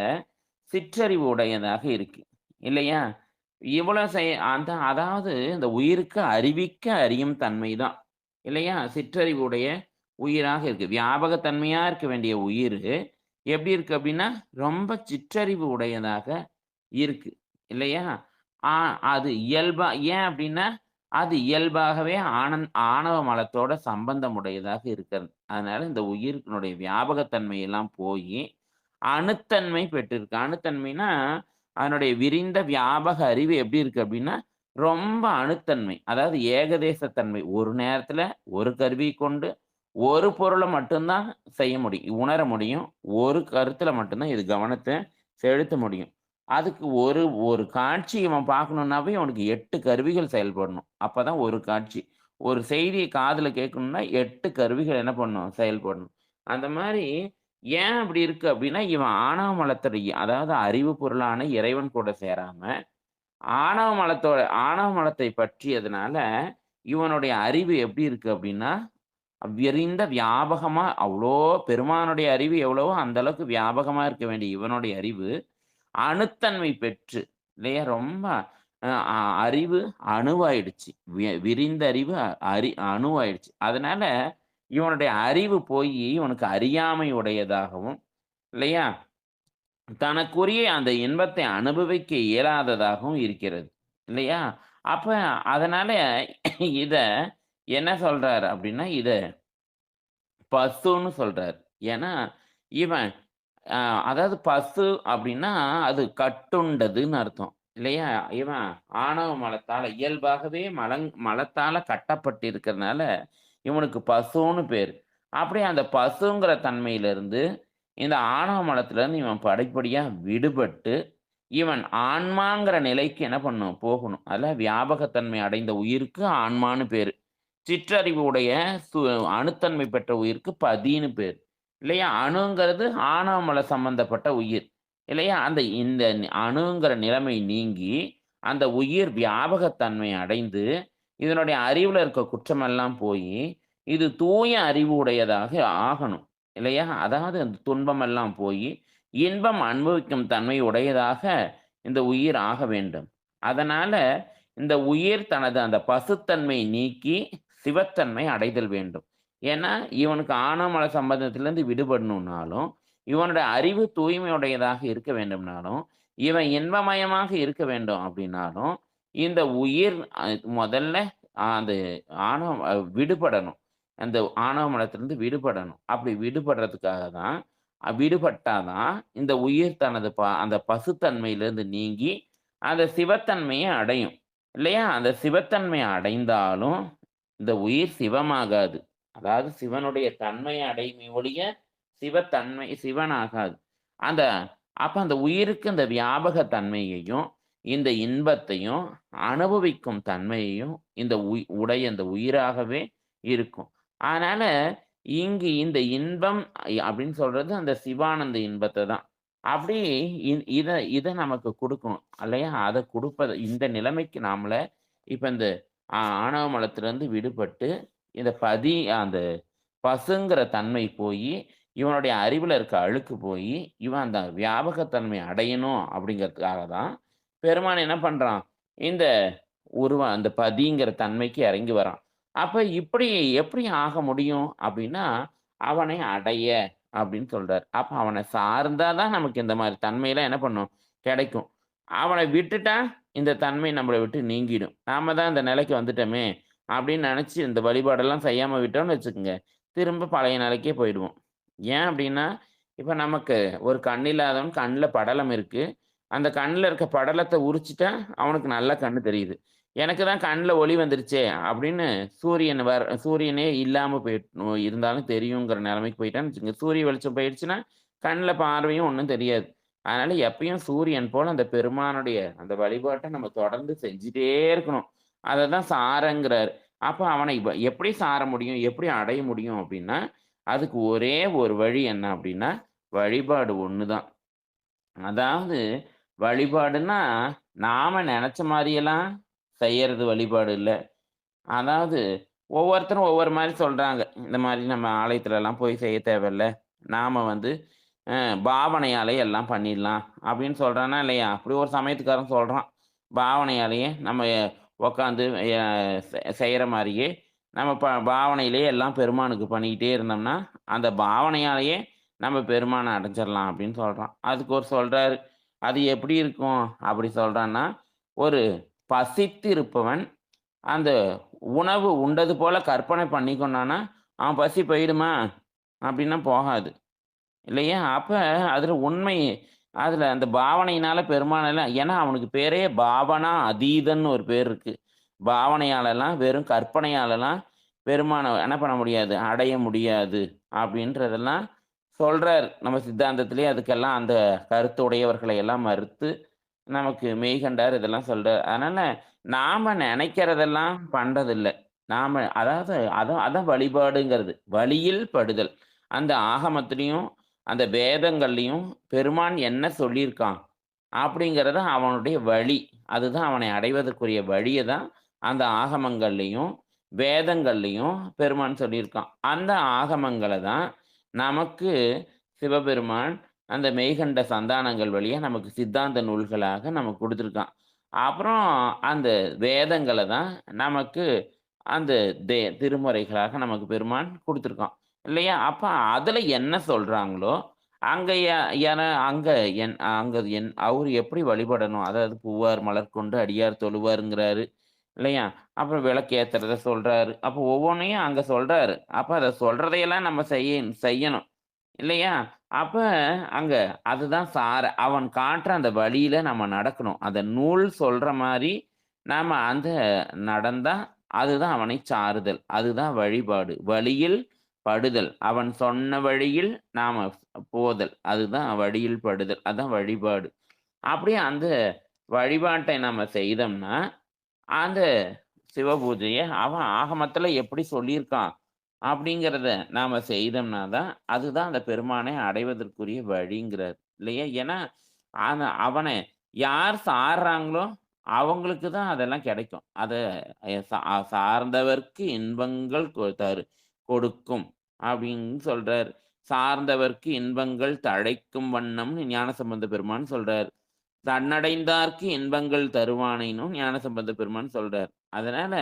சிற்றறிவு உடையதாக இருக்கு. இல்லையா? இவ்வளோ அதாவது இந்த உயிருக்கு அறிவிக்க அறியும் தன்மை தான். இல்லையா? சிற்றறிவு உடைய உயிராக இருக்கு. வியாபகத்தன்மையா இருக்க வேண்டிய உயிரு, எப்படி இருக்கு அப்படின்னா, ரொம்ப சிற்றறிவு உடையதாக இருக்கு. இல்லையா? ஆ அது இயல்பா ஏன் அப்படின்னா, அது இயல்பாகவே ஆணவ மலத்தோட சம்பந்தம் உடையதாக இருக்கிறது. அதனால இந்த உயிரினுடைய வியாபகத்தன்மை எல்லாம் போயி, அணுத்தன்மை பெற்றிருக்கு. அணுத்தன்மைன்னா, அதனுடைய விரிந்த வியாபக அறிவு எப்படி இருக்கு அப்படின்னா, ரொம்ப அணுத்தன்மை. அதாவது ஏகதேசத்தன்மை. ஒரு நேரத்துல ஒரு கருவி கொண்டு ஒரு பொருள மட்டும் தான் செய்ய முடியும். உணர முடியும். ஒரு கருத்துல மட்டும் தான் இது கவனத்த செலுத்த முடியும். அதுக்கு ஒரு ஒரு காட்சி இவன் பார்க்கணும்னாவே அவனுக்கு 8 கருவிகள் செயல்படணும். அப்பதான் ஒரு காட்சி. ஒரு செய்திய காதுல கேட்கணும்னா 8 கருவிகள் என்ன பண்ணணும்? செயல்படணும். அந்த மாரி ஏன் அப்படி இருக்கு அப்படின்னா, இவன் ஆணவ மலத்துடைய அதாவது அறிவு பொருளான இறைவன் கூட சேராம, ஆணவ மலத்தை பற்றியதுனால, இவனுடைய அறிவு எப்படி இருக்கு அப்படின்னா, விரிந்த வியாபகமா அவ்ளோ பெருமானுடைய அறிவு எவ்வளவோ அந்த அளவுக்கு வியாபகமா இருக்க வேண்டிய இவனுடைய அறிவு அணுத்தன்மை பெற்று இல்லையா? ரொம்ப அ அ அறிவு அணுவாயிடுச்சு. விரிந்த அறிவு அணுவாயிடுச்சு. அதனால இவனுடைய அறிவு போயி இவனுக்கு அறியாமை உடையதாகவும், இல்லையா? தனக்குரிய அந்த இன்பத்தை அனுபவிக்க இயலாததாகவும் இருக்கிறது. இல்லையா? அப்ப அதனால இத என்ன சொல்றாரு அப்படின்னா, இத பசுன்னு சொல்றாரு. ஏன்னா, இவன் அ அதாவது பசு அப்டின்னா, அது கட்டுண்டதுன்னு அர்த்தம். இல்லையா? இவன் ஆணவ மலத்தால இயல்பாகவே மலத்தால கட்டப்பட்டிருக்கிறனால, இவனுக்கு பசுன்னு பேரு. அப்படியே அந்த பசுங்கிற தன்மையிலிருந்து, இந்த ஆணவ மலத்திலருந்து இவன் படிப்படியா விடுபட்டு, இவன் ஆன்மாங்கிற நிலைக்கு என்ன பண்ணணும்? போகணும். அதுல வியாபகத்தன்மை அடைந்த உயிருக்கு ஆன்மான்னு பேரு. சிற்றறிவு உடைய சு அணுத்தன்மை பெற்ற உயிருக்கு பதின்னு பேரு. இல்லையா? அணுங்கிறது ஆணவ மல சம்பந்தப்பட்ட உயிர். இல்லையா? இந்த அணுங்கிற நிலைமை நீங்கி, அந்த உயிர் வியாபகத்தன்மை அடைந்து, இதனுடைய அறிவுல இருக்க குற்றமெல்லாம் போயி, இது தூய அறிவு உடையதாக ஆகணும். இல்லையா? அதாவது அந்த துன்பமெல்லாம் போயி, இன்பம் அனுபவிக்கும் தன்மை உடையதாக இந்த உயிர் ஆக வேண்டும். அதனால இந்த உயிர் தனது அந்த பசுத்தன்மை நீக்கி, சிவத்தன்மை அடைதல் வேண்டும். ஏன்னா, இவனுக்கு ஆணவமல சம்பந்தத்திலிருந்து விடுபடணும்னாலும், இவனுடைய அறிவு தூய்மையுடையதாக இருக்க வேண்டும்னாலும், இவன் இன்பமயமாக இருக்க வேண்டும் அப்படின்னாலும், இந்த உயிர் முதல்ல அந்த விடுபடணும். அந்த ஆணவ மலத்திலிருந்து விடுபடணும். அப்படி விடுபடுறதுக்காக தான் விடுபட்டா தான் இந்த உயிர் தனது அந்த பசுத்தன்மையிலிருந்து நீங்கி, அந்த சிவத்தன்மைய அடையும். இல்லையா? அந்த சிவத்தன்மை அடைந்தாலும், இந்த உயிர் சிவமாகாது. அதாவது சிவனுடைய தன்மைய அடையுமே ஒழிய, சிவத்தன்மை சிவனாகாது. அந்த அப்ப அந்த உயிருக்கு இந்த வியாபக தன்மையையும், இந்த இன்பத்தையும் அனுபவிக்கும் தன்மையையும் இந்த உடைய அந்த உயிராகவே இருக்கும். அதனால இங்கு இந்த இன்பம் அப்படின்னு சொல்றது அந்த சிவானந்த இன்பத்த தான். அப்படி இத இத நமக்கு குடுக்கணும். இல்லையா? அத குடுப்பது இந்த நிலைமைக்கு நாமள இப்ப இந்த ஆணவ மலத்திலிருந்து விடுபட்டு, இந்த அந்த பசுங்கிற தன்மை போயி, இவனுடைய அறிவுல இருக்க அழுக்கு போயி, இவன் அந்த வியாபகத்தன்மை அடையணும் அப்படிங்கிறதுக்காக தான், பெருமான் என்ன பண்றான்? இந்த அந்த பதிங்கிற தன்மைக்கு இறங்கி வரான். அப்ப இப்படி எப்படி ஆக முடியும் அப்படின்னா, அவனை அடைய அப்படின்னு சொல்றார். அப்ப அவன சார்ந்தா தான் நமக்கு இந்த மாரி தன்மைலாம் என்ன பண்ணும்? கிடைக்கும். அவன விட்டுட்டா, இந்த தன்மை நம்மள விட்டு நீங்கிடும். நாம தான் இந்த நிலைக்கு வந்துட்டோமே அப்படின்னு நெனச்சு இந்த வழிபாடெல்லாம் செய்யாம விட்டோம்னு வச்சுக்கங்க, திரும்ப பழைய நிலைக்கே போயிடுவோம். ஏன் அப்படின்னா, இப்ப நமக்கு ஒரு கண் இல்லாதவன் கண்ல படலம் இருக்கு. அந்த கண்ல இருக்க படலத்த உரிச்சுட்டா, அவனுக்கு நல்லா கண்ணு தெரியுது. எனக்கு தான் கண்ல ஒளி வந்துருச்சே அப்படின்னு சூரியனே இல்லாம இருந்தாலும் தெரியுங்கிற நிலைமைக்கு போயிட்டான்னு வச்சுக்கங்க. சூரிய வெளிச்சம் போயிடுச்சுன்னா, கண்ல பார்வையும் ஒண்ணும் தெரியாது. அதனால எப்பயும் சூரியன் போல அந்த பெருமானுடைய அந்த வழிபாட்ட நம்ம தொடர்ந்து செஞ்சுட்டே இருக்கணும். அததான் சாரங்கிறாரு. அப்ப அவனை எப்படி சார முடியும்? எப்படி அடைய முடியும்? அப்படின்னா, அதுக்கு ஒரே ஒரு வழி என்ன அப்படின்னா, வழிபாடு ஒண்ணுதான். அதாவது வழிபாடுன்னா, நாம நெனச்ச மாரியெல்லாம் செய்யறது வழிபாடு இல்ல. அதாவது ஒவ்வொருத்தரும் ஒவ்வொரு மாரி சொல்றாங்க. இந்த மாரி நம்ம ஆலயத்துலலாம் போய் செய்ய தேவையில்ல. நாம வந்து அ பாவனையாலே எல்லாம் பண்ணிடலாம் அப்படின்னு சொல்றானா இல்லையா? அப்படி ஒரு சமயத்துக்காரன் சொல்றான். பாவனையாலேயே நம்ம உட்காந்து செய்யற மாரியே நம்ம பாவனையிலேயே எல்லாம் பெருமானுக்கு பண்ணிக்கிட்டே இருந்தோம்னா, அந்த பாவனையாலேயே நம்ம பெருமான அடைஞ்சிடலாம் அப்படின்னு சொல்றான். அதுக்கு ஒரு சொல்றாரு. அது எப்படி இருக்கும்? அப்படி சொல்றான்னா, ஒரு பசித்து இருப்பவன் அந்த உணவு உண்டது போல கற்பனை பண்ணிக்கொண்டான்னா, அவன் பசி போயிடுமா? அப்படின்னா போகாது. இல்லையா? அப்ப அதுல உண்மை அதுல அந்த பாவனையினால பெருமானெல்லாம் ஏன்னா அவனுக்கு பேரே பாவனா அதீதன்னு ஒரு பேர் இருக்கு. பாவனையாலலாம் வெறும் கற்பனையாலலாம் பெருமான என்ன பண்ண முடியாது, அடைய முடியாது அப்படின்றதெல்லாம் சொல்றார். நம்ம சித்தாந்தத்திலேயே அதுக்கெல்லாம் அந்த கருத்து உடையவர்களை எல்லாம் மறுத்து, நமக்கு மெய்கண்டார் இதெல்லாம் சொல்றார். அதனால நாம நெனைக்கிறதெல்லாம் பண்றதில்ல. நாம அதாவது அதான் அதான் வழிபாடுங்கிறது. வழியில் படுதல். அந்த ஆகமத்திலயும், அந்த வேதங்கள்லயும் பெருமான் என்ன சொல்லியிருக்கான்? அப்படிங்கிறது அவனுடைய வழி. அதுதான் அவனை அடைவதற்குரிய வழிய தான் அந்த ஆகமங்கள்லயும், வேதங்கள்லயும் பெருமான் சொல்லியிருக்கான். அந்த ஆகமங்கள தான் நமக்கு சிவபெருமான் அந்த மெய்கண்ட சந்தானங்கள் வழியா நமக்கு சித்தாந்த நூல்களாக நமக்கு குடுத்துருக்கான். அப்புறம் அந்த வேதங்கள தான் நமக்கு அந்த திருமுறைகளாக நமக்கு பெருமான் குடுத்துருக்கான். இல்லையா? அப்ப அதுல என்ன சொல்றாங்களோ, அங்க எ என அங்க அங்க அவரு எப்படி வழிபடணும்? அதாவது "பூவார் மலர் கொண்டு அடியார் தொழுவார்ங்கிறாரு." இல்லையா? அப்புறம் விளக்கு ஏத்துறத சொல்றாரு. அப்போ ஒவ்வொன்னையும் அங்க சொல்றாரு. அப்ப அத சொல்றதையெல்லாம் நம்ம செய்யணும். இல்லையா? அப்ப அங்க அதுதான் அவன் காட்டுற அந்த வழியில நம்ம நடக்கணும். அந்த நூல் சொல்ற மாரி நாம அந்த நடந்தா, அதுதான் அவனை சாருதல். அதுதான் வழிபாடு. வழியில் படுதல். அவன் சொன்ன வழியில் நாம போதல். அதுதான் வழியில் படுதல். அதான் வழிபாடு. அப்படியே அந்த வழிபாட்டை நம்ம செய்தோம்னா, அந்த சிவபூஜைய அவன் ஆகமத்துல எப்படி சொல்லியிருக்கான்? அப்படிங்கிறத நாம செய்தோம்னா தான், அதுதான் அந்த பெருமானை அடைவதற்குரிய வழிங்கிறார். இல்லையா? ஏன்னா, அவன யார் சார்றாங்களோ, அவங்களுக்கு தான் அதெல்லாம் கிடைக்கும். அத சார்ந்தவர்க்கு இன்பங்கள் கொடுக்கும் அப்படின்னு சொல்றாரு. சார்ந்தவர்க்கு இன்பங்கள் தழைக்கும் வண்ணம்னு ஞானசம்பந்த பெருமான் சொல்றாரு. தன்னடைந்தார்க்கு இன்பங்கள் தருவானைன்னும் ஞானசம்பந்த பெருமான் சொல்றார். அதனால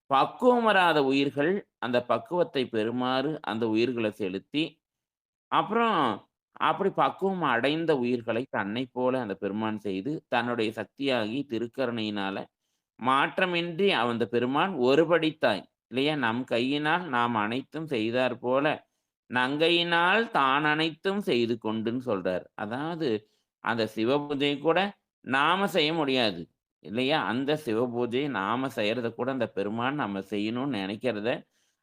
பக்குவம் வராத உயிர்கள் அந்த பக்குவத்தை பெறுமாறு அந்த உயிர்கள செலுத்தி, அப்புறம் அப்படி பக்குவம் அடைந்த உயிர்களை தன்னைப் போல அந்த பெருமான் செய்து, தன்னுடைய சக்தியாகி திருக்கருணையினால மாற்றமின்றி அந்த பெருமான் ஒருபடித்தாய் இல்லையா? நம் கையினால் நாம் அனைத்தும் செய்தார் போல, நங்கையினால் தான் அனைத்தும் செய்து கொண்டுன்னு சொல்றார். அதாவது அந்த சிவபூஜை கூட நாம செய்ய முடியாது. இல்லையா? அந்த சிவ பூஜைய நாம செய்யறத கூட அந்த பெருமான் நம்ம செய்யணும்னு நெனைக்கிறத,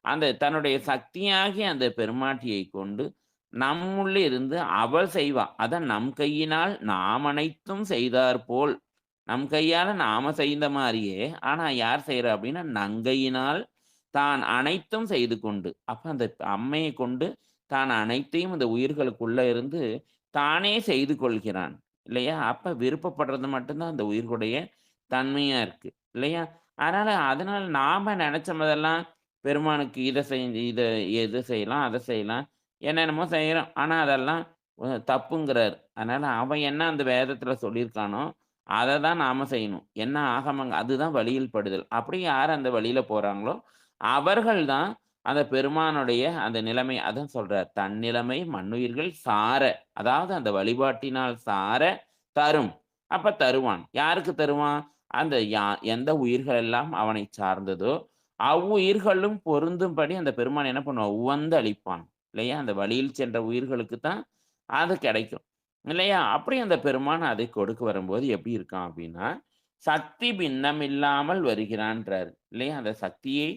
அந்த தன்னுடைய சக்தியாகிய அந்த பெருமாட்டியை கொண்டு நம்முள்ளே இருந்து அவள் செய்வா. அதான் நம் கையினால் நாம் அனைத்தும் செய்தாற்போல், நம் கையால நாம செய்த மாரியே, ஆனா யார் செய்றா அப்டின்னா, நங்கையினால் தான் அனைத்தும் செய்து கொண்டு. அப்ப அந்த அம்மையை கொண்டு தான் அனைத்தையும் இந்த உயிர்களுக்குள்ள இருந்து தானே செய்து கொள்கிறான். இல்லையா? அப்ப விருப்பப்படுறது மட்டும் தான் அந்த உயிர்களுடைய தன்மையா இருக்கு. இல்லையா? அதனால நாம நெனச்ச போதெல்லாம் பெருமானுக்கு இத செய்யலாம், அத செய்யலாம். என்னென்னமோ செய்றோம். ஆனா அதெல்லாம் தப்புங்கிறாரு. அதனால அவன் என்ன அந்த வேதத்துல சொல்லியிருக்கானோ, அத தான் நாம செய்யணும். என்ன அதுதான் வழியில் படுதல். அப்படி யார் அந்த வழியில போறாங்களோ, அவர்கள் தான் அந்த பெருமானுடைய அந்த நிலைமை அதான் சொல்றார். "தன்னிலைமை மன்னுயிர்கள் சார" அதாவது அந்த வழிபாட்டினால் சார தரும். அப்ப தருவான். யாருக்கு தருவான்? அந்த எந்த உயிர்கள் எல்லாம் அவனைச் சார்ந்ததோ, அவ்வுயிர்களும் பொருந்தும்படி அந்த பெருமான் என்ன பண்ணுவான்? உவந்து அளிப்பான். இல்லையா? அந்த வழியில் சென்ற உயிர்களுக்கு தான் அது கிடைக்கும். இல்லையா? அப்படி அந்த பெருமான் அதை கொடுக்க வரும்போது எப்படி இருக்கான் அப்படின்னா, சக்தி பின்னம் இல்லாமல் வருகிறான்றாரு. இல்லையா? அந்த சக்தியை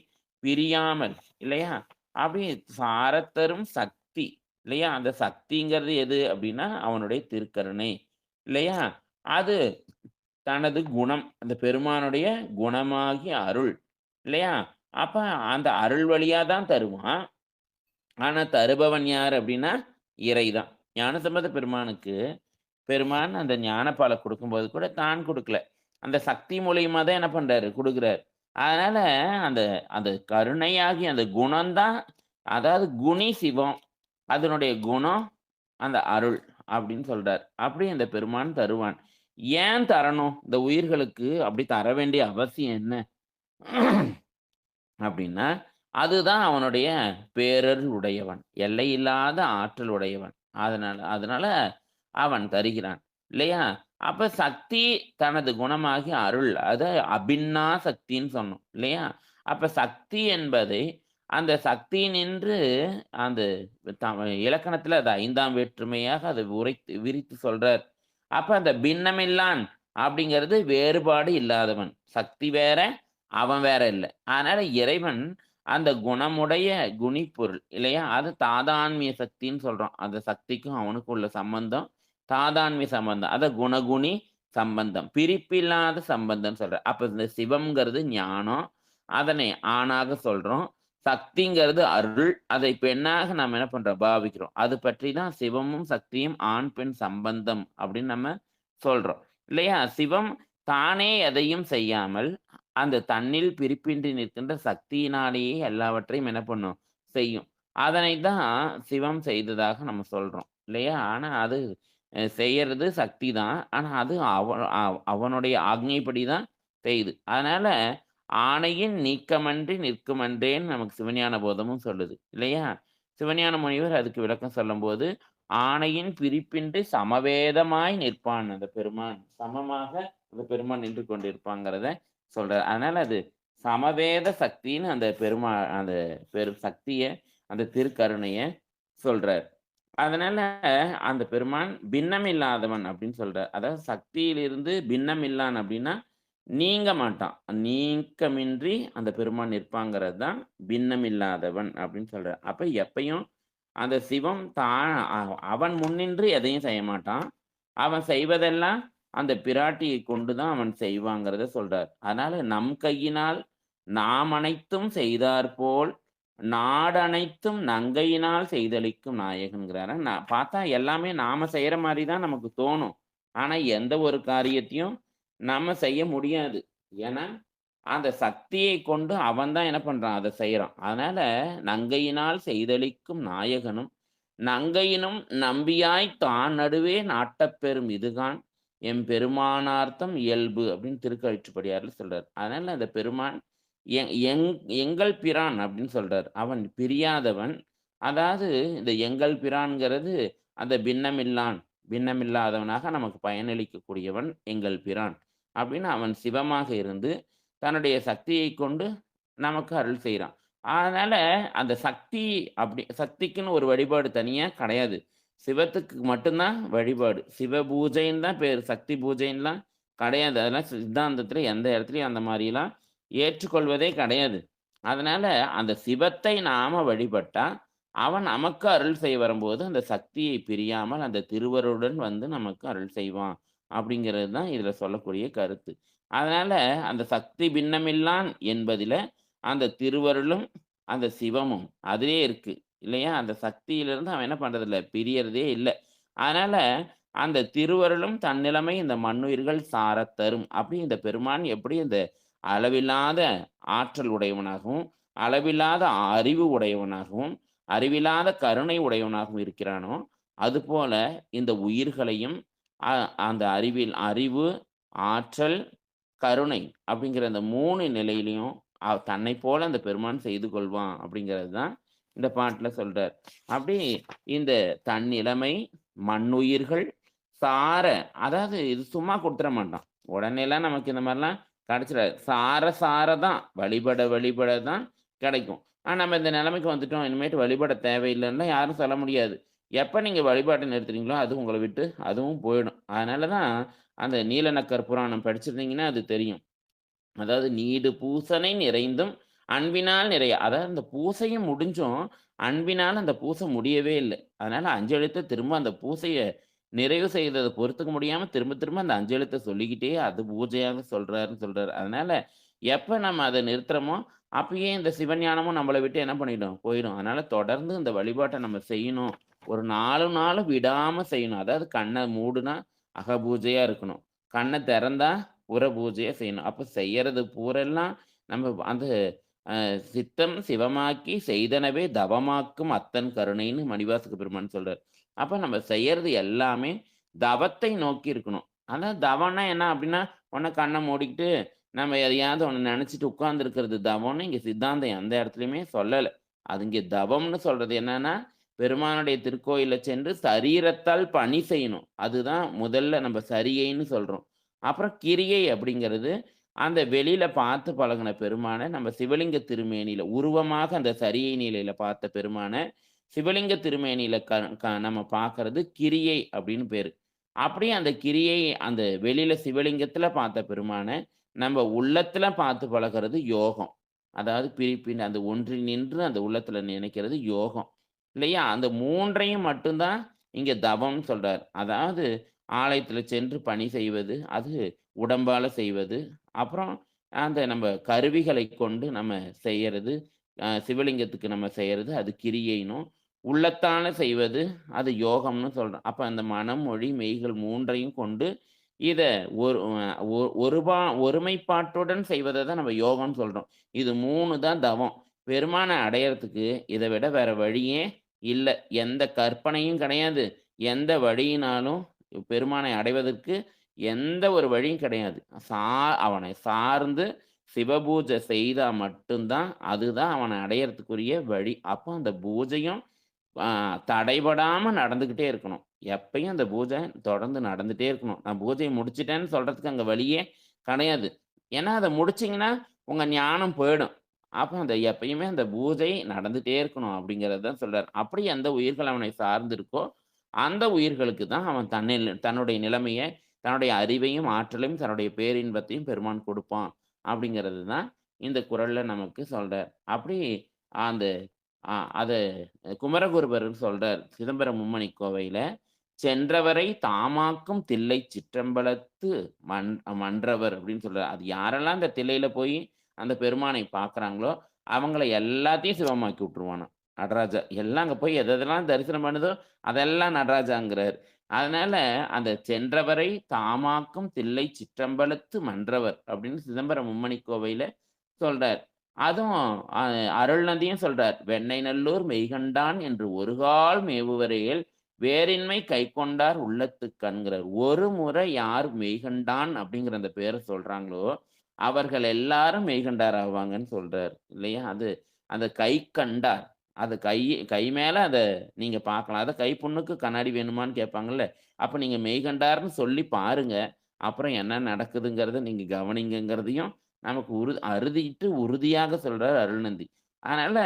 பிரியாமல் இல்லையா? அப்படி சாரத்தரும் சக்தி இல்லையா? அந்த சக்திங்கிறது எது அப்படின்னா, அவனுடைய திருக்கருணை. இல்லையா? அது தனது குணம். அந்த பெருமானுடைய குணமாகிய அருள். இல்லையா? அப்ப அந்த அருள் வழியா தான் தருவான். ஆனா தருபவன் யார் அப்படின்னா, இறைதான். ஞானசம்பந்த பெருமானுக்கு, பெருமான் அந்த ஞானப்பால குடுக்கும்போது கூட தான் குடுக்கல. அந்த சக்தி மூலியமா தான் என்ன பண்றாரு? குடுக்குறாரு. அதனால அந்த அந்த கருணையாகிய அந்த குணம் தான் அதாவது குணி சிவம். அதனுடைய குணம் அந்த அருள் அப்படின்னு சொல்றார். அப்படி அந்த பெருமான் தருவான். ஏன் தரணும்? இந்த உயிர்களுக்கு அப்படி தர வேண்டிய அவசியம் என்ன? அப்படின்னா, அதுதான் அவனுடைய பேரருள் உடையவன். எல்லையில்லாத ஆற்றல் உடையவன். அதனால அதனால அவன் தருகிறான். இல்லையா? அப்ப சக்தி தனது குணமாகிய அருள். அத அபின்னா சக்தின்னு சொன்னோம். இல்லையா? அப்ப சக்தி என்பதை அந்த சக்தியினின்று அந்த த இலக்கணத்துல அது 5ஆம் வேற்றுமையாக அது விரித்து சொல்றார். அப்ப அந்த பின்னமில்லான் அப்படிங்கிறது வேறுபாடு இல்லாதவன். சக்தி வேற, அவன் வேற இல்ல. அதனால இறைவன் அந்த குணமுடைய குணிப்பொருள் இல்லையா? அது தாதான்மிய சக்தின்னு சொல்றோம். அந்த சக்திக்கும் அவனுக்கும் உள்ள சம்பந்தம் தாதான்மிய சம்பந்தம். அதான் குணகுணி சம்பந்தம். பிரிப்பில்லாத சம்பந்தம்ன்னு சொல்றேன். அப்ப இந்த சிவம்ங்கிறது ஞானம். அதனை ஆணாக சொல்றோம். சக்திங்கிறது அருள். அதை பெண்ணாக நாம என்ன பண்றோம்? பாவிக்கிறோம். அது பற்றி தான் சிவமும், சக்தியும் ஆண், பெண் சம்பந்தம் அப்படின்னு நம்ம சொல்றோம். இல்லையா? சிவம் தானே எதையும் செய்யாமல், அந்த தன்னில் பிரிப்பின்றி நிற்கின்ற சக்தியினாலேயே எல்லாவற்றையும் என்ன பண்ணும்? செய்யும். அதனை தான் சிவம் செய்ததாக நம்ம சொல்றோம். இல்லையா? ஆனா அது செய்யறது சக்தி தான். ஆனா அது அவனுடைய ஆக்ஞைப்படி தான் செய்யுது. அதனால ஆணையின் நீக்கமன்றி நிற்குமன்றேன்னு நமக்கு சிவஞான போதமும் சொல்லுது. இல்லையா? சிவஞான முனிவர் அதுக்கு விளக்கம் சொல்லும்போது, ஆணையின் பிரிப்பின்றி சமவேதமாய் நிற்பான் அந்த பெருமான். சமமாக அந்த பெருமான் நின்று கொண்டிருப்பாங்கிறத சொல்றார். அதனால அது சமவேத சக்தின்னு அந்த சக்திய, அந்த திருக்கருணைய சொல்றார். அதனால அந்த பெருமான் பின்னம் இல்லாதவன் அப்படின்னு சொல்றார். அதாவது சக்தியிலிருந்து பின்னம் இல்லான் அப்படின்னா, நீங்க மாட்டான். நீக்கமின்றி அந்த பெருமான் நிற்பாங்கிறது தான் பின்னம் இல்லாதவன் அப்படின்னு சொல்றார். அப்ப எப்பயும் அந்த சிவம் தான் அவன் முன்னின்று எதையும் செய்ய மாட்டான். அவன் செய்வதெல்லாம் அந்த பிராட்டியை கொண்டு தான் அவன் செய்வாங்கிறத சொல்றார். அதனால நம் கையினால் நாம் அனைத்தும் செய்தாற்போல் நாடனைத்தும் நங்கையினால் செய்தளிக்கும் நாயகன்கிறாரு. பார்த்தா எல்லாமே நாம செய்யற மாரி தான் நமக்கு தோணும். ஆனா எந்த ஒரு காரியத்தையும் நம்ம செய்ய முடியாது. ஏன்னா, அந்த சக்தியை கொண்டு அவன் தான் என்ன பண்றான்? அத செய்றான். அதனால நங்கையினால் செய்தளிக்கும் நாயகனும், நங்கையினும் நம்பியாய் தான் நடுவே நாட்டப்பெறும் இதுகாண் எம்பெருமானார்த்தம் இயல்பு அப்படின்னு திருக்கழிற்றுப்படியார்ல சொல்றார். அதனால அந்த பெருமான் எங் எங் எங்கள் பிரான் அப்படின்னு சொல்றார். அவன் பிரியாதவன். அதாவது இந்த எங்கள் பிரான்ங்கிறது அந்த பின்னமில்லாதவனாக நமக்கு பயனளிக்கக்கூடியவன் எங்கள் பிரான். அப்படின்னு அவன் சிவமாக இருந்து, தன்னுடைய சக்தியைக் கொண்டு நமக்கு அருள் செய்றான். அதனால அந்த சக்திக்குன்னு ஒரு வழிபாடு தனியா கிடையாது. சிவத்துக்கு மட்டும் தான் வழிபாடு. சிவ பூஜைன்னு தான் பேரு. சக்தி பூஜைன்லாம் கிடையாது. அதெல்லாம் சித்தாந்தத்துல எந்த இடத்துலயும் அந்த மாரிலாம் ஏற்றுக்கொள்வதே கிடையாது. அதனால அந்த சிவத்தை நாம வழிபட்டா, அவன் நமக்கு அருள் செய்ய வரும்போது, அந்த சக்தியை பிரியாமல் அந்த திருவருளுடன் வந்து நமக்கு அருள் செய்வான். அப்படிங்கிறது தான் இதுல சொல்லக்கூடிய கருத்து. அதனால அந்த சக்தி பின்னமில்லான் என்பதில, அந்த திருவருளும், அந்த சிவமும் அதிலேயே இருக்கு. இல்லையா? அந்த சக்தியிலிருந்து அவன் என்ன பண்றதில்ல, பிரியறதே இல்ல. அதனால அந்த திருவருளும் தன்னிலைமை இந்த மண்ணுயிர்கள் சாரத் தரும். அப்படி இந்த பெருமான் எப்படி இந்த அளவில்லாத ஆற்றல் உடையவனாகவும், அளவில்லாத அறிவு உடையவனாகவும், அறிவில்லாத கருணை உடையவனாகவும் இருக்கிறானோ, அதுபோல இந்த உயிர்களையும் அ அந்த அறிவு, ஆற்றல், கருணை அப்படிங்கிற அந்த 3 நிலையிலயும் தன்னைப் போல அந்த பெருமான் செய்து கொள்வான் அப்படிங்கிறது தான் இந்த பாட்டுல சொல்றார். அப்படி இந்த தன்னிலைமை, மண்ணுயிர்கள் சார அதாவது இது சும்மா குடுத்துற மாட்டான். உடனேலாம் நமக்கு இந்த மாரிலாம் கிடைச்சிடாது. சார சார தான் வழிபட தான் கிடைக்கும். நம்ம இந்த நிலைமைக்கு வந்துட்டோம். இனிமேட்டு வழிபட தேவையில்லன்னுலாம் யாரும் சொல்ல முடியாது. எப்ப நீங்க வழிபாட்ட நிறுத்துறீங்களோ, அது உங்கள விட்டு அதுவும் போயிடும். அதனால தான் அந்த நீலநக்கர் புராணம் படிச்சிருந்தீங்கன்னா அது தெரியும். அதாவது நீடு பூசனை நிறைந்தும் அன்பினால் நிறைய அதாவது அந்த பூசையும் முடிஞ்சும் அன்பினால் அந்த பூசை முடியவே இல்ல. அதனால 5 எழுத்த திரும்ப அந்த பூசைய நிறைவு செய்தத பொறுத்துக்க முடியாம திரும்ப திரும்ப அந்த 5 எழுத்த சொல்லிக்கிட்டே அது பூஜையாக சொல்றாருன்னு சொல்றாரு. அதனால எப்ப நம்ம அத நிறுத்துறோமோ, அப்பயே இந்த சிவஞானமும் நம்மள விட்டு என்ன பண்ணிடும்? போயிடும். அதனால தொடர்ந்து இந்த வழிபாட்ட நம்ம செய்யணும். ஒரு 4 நாளும் விடாம செய்யணும். அதாவது கண்ண மூடுனா அகபூஜையா இருக்கணும். கண்ண திறந்தா புற பூஜைய செய்யணும். அப்ப செய்யறது பூரெல்லாம் நம்ம அந்த சித்தம் சிவமாக்கி செய்தனவே தவமாக்கும் அத்தன் கருணைன்னு மணிவாசக பெருமான் சொல்றார். அப்ப நம்ம செய்யறது எல்லாமே தவத்தை நோக்கி இருக்கணும். அதான் தவம்னா என்ன அப்டின்னா, ஒண்ணு கண்ண மூடிக்கிட்டு நம்ம எதையாவது ஒண்ணு நெனச்சுட்டு உட்கார்ந்திருக்கிறது தவம்னு இங்க சித்தாந்தம் எந்த இடத்துலயுமே சொல்லல. அது இங்க தவம்னு சொல்றது என்னன்னா, பெருமானுடைய திருக்கோயில்ல சென்று சரீரத்தால் பணி செய்யணும். அதுதான் முதல்ல நம்ம சரிகைன்னு சொல்றோம். அப்புறம் கிரியை அப்படிங்கிறது, அந்த வெளியில பார்த்து பழகுன பெருமான, நம்ம சிவலிங்க திருமேனியில உருவமாக அந்த சரியை நிலையில பார்த்த பெருமான, சிவலிங்க திருமேனியில நம்ம பார்க்கறது கிரியை அப்படின்னு பேரு. அப்படியே அந்த கிரியை அந்த வெளியில சிவலிங்கத்தில பார்த்த பெருமான, நம்ம உள்ளத்தில பார்த்து பழகுறது யோகம். அதாவது பிரிப்பின் அந்த ஒன்றி நின்று அந்த உள்ளத்தில நினைக்கிறது யோகம். இல்லையா? அந்த 3யும் மட்டும் தான் இங்க தவம்னு சொல்றார். அதாவது ஆலயத்தில சென்று பணி செய்வது, அது உடம்பால செய்வது. அப்புறம் அந்த நம்ம கருவிகளை கொண்டு நம்ம செய்யறது, சிவலிங்கத்துக்கு நம்ம செய்யறது, அது கிரியைன்னும். உள்ளத்தால செய்வது, அது யோகம்னு சொல்றோம். அப்ப அந்த மனம், மொழி, மெய்கள் 3யும் கொண்டு இத ஒரு ஒ ஒருபா ஒருமைப்பாட்டுடன் செய்வத தான் நம்ம யோகம்னு சொல்றோம். இது 3 தான் தவம். பெருமான அடையறதுக்கு இத விட வேற வழியே இல்ல. எந்த கற்பனையும் கிடையாது. எந்த வழியினாலும் பெருமானை அடைவதற்கு எந்த ஒரு வழியும் கிடையாது. அவனை சார்ந்து சிவபூஜை செய்தா மட்டும் தான், அதுதான் அவன அடையறதுக்குரிய வழி. அப்போ அந்த பூஜையும் ஆ தடைபடாம நடந்துகிட்டே இருக்கணும். எப்பயும் அந்த பூஜை தொடர்ந்து நடந்துட்டே இருக்கணும். நான் பூஜைய முடிச்சுட்டேன்னு சொல்றதுக்கு அங்க வழியே கிடையாது. ஏன்னா, அத முடிச்சீங்கன்னா, உங்க ஞானம் போயிடும். அப்ப அந்த எப்பயுமே அந்த பூஜை நடந்துட்டே இருக்கணும் அப்படிங்கிறது தான் சொல்றாரு. அப்படி எந்த உயிர்கள் அவனை சார்ந்து இருக்கோ, அந்த உயிர்களுக்கு தான் அவன் தன்னுடைய நிலைமைய, தன்னுடைய அறிவையும், ஆற்றலையும், தன்னுடைய பேரின்பத்தையும் பெருமான் குடுப்பான். அப்படிங்கிறது தான் இந்த குறள்ல நமக்கு சொல்றார். அப்படி அந்த அத குமரகுருபரர் சொல்றார். சிதம்பரம் மும்மணி கோவையில, "சென்றவரை தாமாக்கும் தில்லைச் சிற்றம்பலத்து மன் மன்றவர்" அப்படின்னு சொல்றார். அது யாரெல்லாம் அந்த தில்லையில போய் அந்த பெருமானை பார்க்குறாங்களோ, அவங்கள எல்லாத்தையும் சிவமாக்கி விட்டுருவானாம் நடராஜா. எல்லாம் அங்க போய் எதெல்லாம் தரிசனம் பண்ணுதோ, அதெல்லாம் நடராஜாங்கிறார். அதனால அந்த "சென்றவரை தாமாக்கும் தில்லைச் சிற்றம்பலத்து மன்றவர்" அப்படின்னு சிதம்பரம் மும்மணி கோவையில சொல்றார். அதுவும் அ அருள்நந்தியும் சொல்றார். "வெண்ணை நல்லூர் மெய்கண்டான் என்று ஒருகால் மேவுவரேல் வேரின்மை கைக்கொண்டார் உள்ளத்துக் கண்கிறார்." ஒரு முறை யார் மெய்கண்டான் அப்படிங்கிற அந்த பேர சொல்றாங்களோ, அவர்கள் எல்லாரும் மெய்கண்டார் ஆவாங்கன்னு சொல்றார். இல்லையா? அது அந்த கை கண்டார். அது கை மேல அத நீங்க பார்க்கலாம். அத கை புண்ணுக்கு கண்ணாடி வேணுமான்னு கேட்பாங்கல்ல. அப்ப நீங்க மெய்கண்டார்ன்னு சொல்லி பாருங்க. அப்புறம் என்ன நடக்குதுங்கிறத நீங்க கவனிங்கங்கிறதையும் நமக்கு அறுதியிட்டு உறுதியாக சொல்றார் அருள்நந்தி. அதனால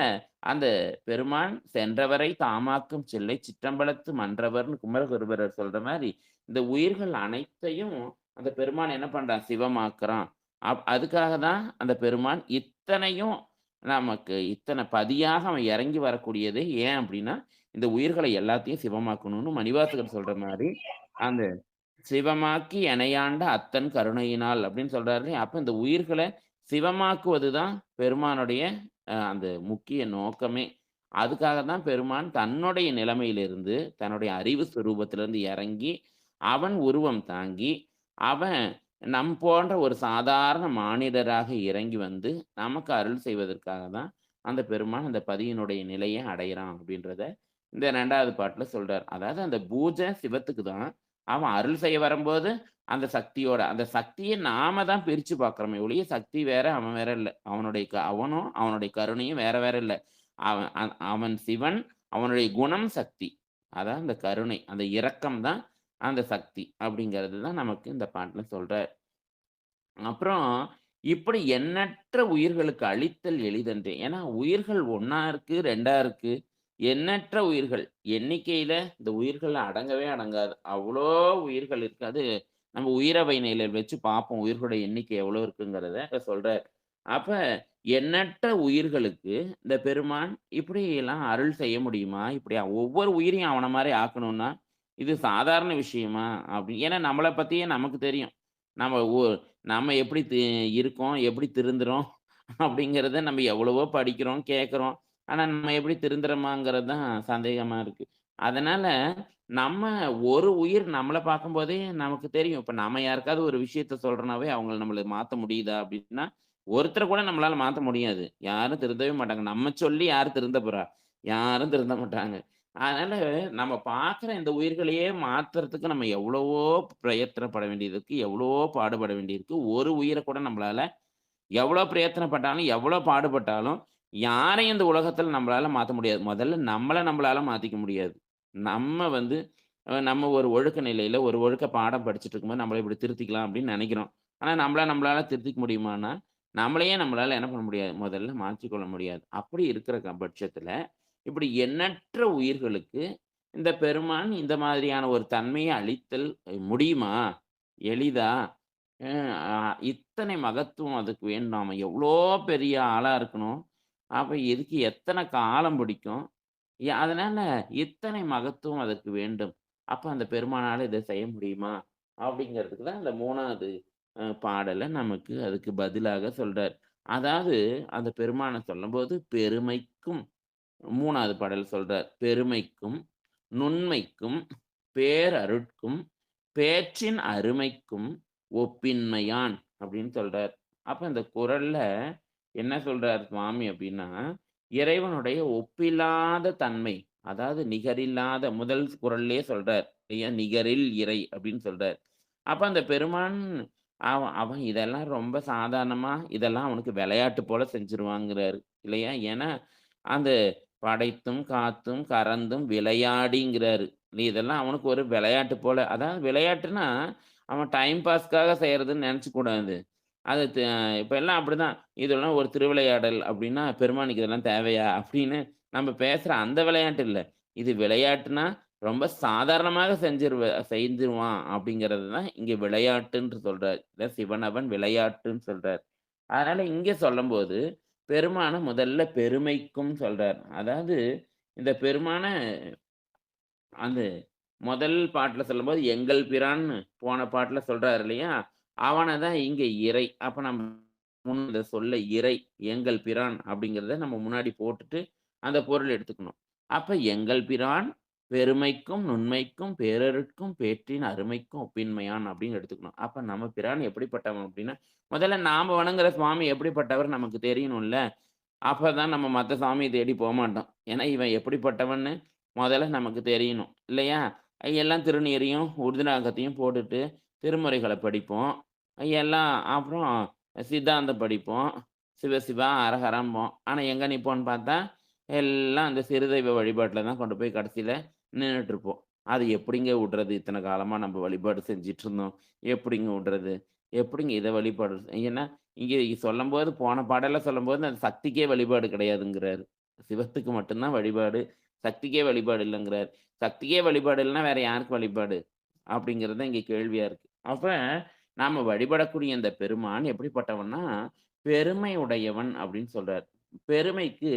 அந்த பெருமான் "சென்றவரை தாமாக்கும் சில்லை சிற்றம்பலத்து மன்றவர்ன்னு" குமரகுருபரர் சொல்ற மாரி, இந்த உயிர்கள் அனைத்தையும் அந்த பெருமான் என்ன பண்றான்? சிவமாக்குறான். அதுக்காக தான் அந்த பெருமான் இத்தனையும் நமக்கு இத்தனை பதியாக அவன் இறங்கி வரக்கூடியது. ஏன் அப்டின்னா, இந்த உயிர்கள எல்லாத்தையும் சிவமாக்கணும்னு மணிவாசகர் சொல்ற மாரி, அந்த "சிவமாக்கி எனையாண்ட அத்தன் கருணையினால்" அப்படின்னு சொல்றாரு இல்லையா? அப்ப இந்த உயிர்கள சிவமாக்குவது தான் பெருமானுடைய அந்த முக்கிய நோக்கமே. அதுக்காக தான் பெருமான் தன்னுடைய நிலைமையிலிருந்து, தன்னுடைய அறிவு சொரூபத்திலிருந்து இறங்கி, அவன் உருவம் தாங்கி, அவன் போன்ற ஒரு சாதாரண மானிடராக இறங்கி வந்து, நமக்கு அருள் செய்வதற்காக தான் அந்த பெருமான் அந்த பதியினுடைய நிலைய அடையறான் அப்படின்றத, இந்த 2வது பாட்டுல சொல்றார். அதாவது அந்த பூஜை சிவத்துக்கு தான். அவன் அருள் செய்ய வரும்போது, அந்த சக்தியோட அந்த சக்திய நாம தான் பிரிச்சு பார்க்கிறோமே ஒழிய, சக்தி வேற, அவன் வேற இல்ல. அவனும், அவனுடைய கருணையும் வேற வேற இல்ல. அவன் சிவன், அவனுடைய குணம் சக்தி. அதான் அந்த கருணை, அந்த இரக்கம் தான் அந்த சக்தி. அப்படிங்கிறது தான் நமக்கு இந்த பாட்டுல சொல்றார். அப்புறம் இப்படி எண்ணற்ற உயிர்களுக்கு அளித்தல் எளிதன்றே. ஏன்னா உயிர்கள் 1 இருக்கு, 2 இருக்கு. எண்ணற்ற உயிர்கள். எண்ணிக்கையில இந்த உயிர்கள் அடங்கவே அடங்காது. அவ்ளோ உயிர்கள் இருக்கு. அது நம்ம உயிரவை நிலையில வச்சு பார்ப்போம். உயிர்களுடைய எண்ணிக்கை எவ்வளோ இருக்குங்கிறத சொல்றார். அப்ப எண்ணற்ற உயிர்களுக்கு இந்த பெருமான் இப்படியெல்லாம் அருள் செய்ய முடியுமா? இப்படி ஒவ்வொரு உயிரையும் அவன மாரி ஆக்கணும்னா, இது சாதாரண விஷயமா? அப்படி ஏன்னா நம்மள பத்தியே நமக்கு தெரியும். நம்ம நம்ம எப்படி இருக்கோம், எப்படி திருந்துறோம் அப்படிங்கிறத நம்ம எவ்வளவோ படிக்கிறோம், கேட்கிறோம். ஆனா நம்ம எப்படி திருந்துறோமாங்கிறது தான் சந்தேகமா இருக்கு. அதனால நம்ம ஒரு உயிர் நம்மள பார்க்கும்போதே நமக்கு தெரியும். இப்ப நம்ம யாருக்காவது ஒரு விஷயத்த சொல்றோம்னாவே, அவங்கள நம்மள மாத்த முடியுதா அப்படின்னா, ஒருத்தர கூட நம்மளால மாத்த முடியாது. யாரும் திருந்தவே மாட்டாங்க. நம்ம சொல்லி யாரு திருந்த போறா? யாரும் திருந்த மாட்டாங்க. அதனால நம்ம பார்க்குற இந்த உயிர்களையே மாத்துறதுக்கு நம்ம எவ்வளவோ பிரயத்தனப்பட வேண்டியது இருக்கு. எவ்வளவோ பாடுபட வேண்டியிருக்கு. ஒரு உயிர கூட நம்மளால எவ்வளோ பிரயத்தனப்பட்டாலும், எவ்வளோ பாடுபட்டாலும், யாரையும் இந்த உலகத்துல நம்மளால மாத்த முடியாது. முதல்ல நம்மளால மாத்திக்க முடியாது. நம்ம வந்து நம்ம ஒரு ஒழுக்க நிலையில ஒரு ஒழுக்க பாடம் படிச்சுட்டு இருக்கும்போது, நம்மள இப்படி திருத்திக்கலாம் அப்படின்னு நெனைக்கிறோம். ஆனா நம்மளால திருத்திக்க முடியுமான்னா, நம்மளையே நம்மளால என்ன பண்ண முடியாது? முதல்ல மாற்றிக்கொள்ள முடியாது. அப்படி இருக்கிற பட்சத்துல, இப்படி எண்ணற்ற உயிர்களுக்கு இந்த பெருமான் இந்த மாதிரியான ஒரு தன்மையை அளித்தல் முடியுமா? எளிதா? அ அ இத்தனை மகத்துவம் அதுக்கு வேண்டும். நாம எவ்ளோ பெரிய ஆளா இருக்கணும். அப்ப இதுக்கு எத்தன காலம் பிடிக்கும். அதனால இத்தனை மகத்துவம் அதற்கு வேண்டும். அப்ப அந்த பெருமானால இத செய்ய முடியுமா? அப்படிங்கிறதுக்கு தான் இந்த 3வது பாடல நமக்கு அதுக்கு பதிலாக சொல்றார். அதாவது அந்த பெருமான சொல்லும்போது பெருமைக்கும் 3வது பாடல் சொல்றார். பெருமைக்கும், நுண்மைக்கும், பேரருட்கும், பேற்றின் அருமைக்கும் ஒப்பின்மையான் அப்படின்னு சொல்றார். அப்ப இந்த குறள்ல என்ன சொல்றார் சுவாமி அப்படின்னா, இறைவனுடைய ஒப்பில்லாத தன்மை, அதாவது நிகரில்லாத முதல் குறள்லயே சொல்றார். இல்லையா? நிகரில் இறை அப்படின்னு சொல்றார். அப்ப அந்த பெருமான் அவன் அவன் இதெல்லாம் ரொம்ப சாதாரணமா, இதெல்லாம் அவனுக்கு விளையாட்டு போல செஞ்சுருவாங்கிறாரு. இல்லையா? ஏன்னா, அந்த படைத்தும், காத்தும், கறந்தும், விளையாடிங்கிறாரு. இதெல்லாம் அவனுக்கு ஒரு விளையாட்டு போல. அதாவது விளையாட்டுன்னா, அவன் டைம் பாஸ்க்காக செய்றதுன்னு நெனச்சுக்கூடாது. அது இப்ப எல்லாம் அப்படிதான். இதெல்லாம் ஒரு திருவிளையாடல் அப்படின்னா, பெருமானுக்கு இதெல்லாம் தேவையா? அப்படின்னு நம்ம பேசுற அந்த விளையாட்டு இல்ல. இது விளையாட்டுனா, ரொம்ப சாதாரணமாக செஞ்சுருவான் அப்படிங்கிறது தான் இங்க விளையாட்டுன்று சொல்றார். இத சிவனவன் விளையாட்டுன்னு சொல்றார். அதனால இங்க சொல்லும்போது, பெருமான முதல்ல பெருமைக்கும் சொல்றார். அதாவது இந்த பெருமான அந்த முதல் பாட்டுல சொல்லும்போது, எங்கள் பிரான்னு போன பாட்டுல சொல்றாரு இல்லையா? அவன தான் இங்க இறை. அப்ப நம்ம இந்த சொல்ல இறை, எங்கள் பிரான் அப்படிங்கிறத நம்ம முன்னாடி போட்டுட்டு, அந்த பொருள் எடுத்துக்கணும். அப்ப எங்கள் பிரான் பெருமைக்கும், நுண்மைக்கும், பேரருட்கும், பேற்றின் அருமைக்கும் ஒப்பின்மையான் அப்படின்னு எடுத்துக்கணும். அப்ப நம்ம பிரான் எப்படிப்பட்டவன் அப்படின்னா, முதல்ல நாம வணங்குற சுவாமி எப்படிப்பட்டவர் நமக்கு தெரியணும்ல. அப்பதான் நம்ம மத்த சாமிய தேடி போமாட்டோம். ஏன்னா, இவன் எப்படிப்பட்டவன்னு மொதல்ல நமக்கு தெரியணும். இல்லையா? எல்லாம் திருநீரையும், உருதிராகத்தையும் போட்டுட்டு திருமுறைகள படிப்போம். எல்லாம் அப்புறம் சித்தாந்தம் படிப்போம். சிவ சிவா ஹரஹரம்போம். ஆனா எங்க நிப்போம்ன்னு பார்த்தா, எல்லாம் அந்த சிறுதெய்வ வழிபாட்டுல தான் கொண்டு போய் கடைசியில நின்னுட்டுருப்போம். அது எப்படிங்க விட்றது? இத்தன காலமா நம்ம வழிபாடு செஞ்சுட்டுருந்தோம். எப்படிங்க விட்றது? எப்படிங்க இத வழிபாடு ஏன்னா இங்க சொல்லும்போது போன பாடல்ல சொல்லும்போது, அது சக்திக்கே வழிபாடு கிடையாதுங்கிறாரு. சிவத்துக்கு மட்டும் தான் வழிபாடு. சக்திக்கே வழிபாடு இல்லங்கிறாரு. சக்திக்கே வழிபாடு இல்லன்னா வேற யாருக்கு வழிபாடு? அப்படிங்கிறது தான் இங்க கேள்வியா இருக்கு. அப்ப நாம வழிபடக்கூடிய இந்த பெருமான் எப்படிப்பட்டவன்னா, பெருமை உடையவன் அப்படின்னு சொல்றார். பெருமைக்கு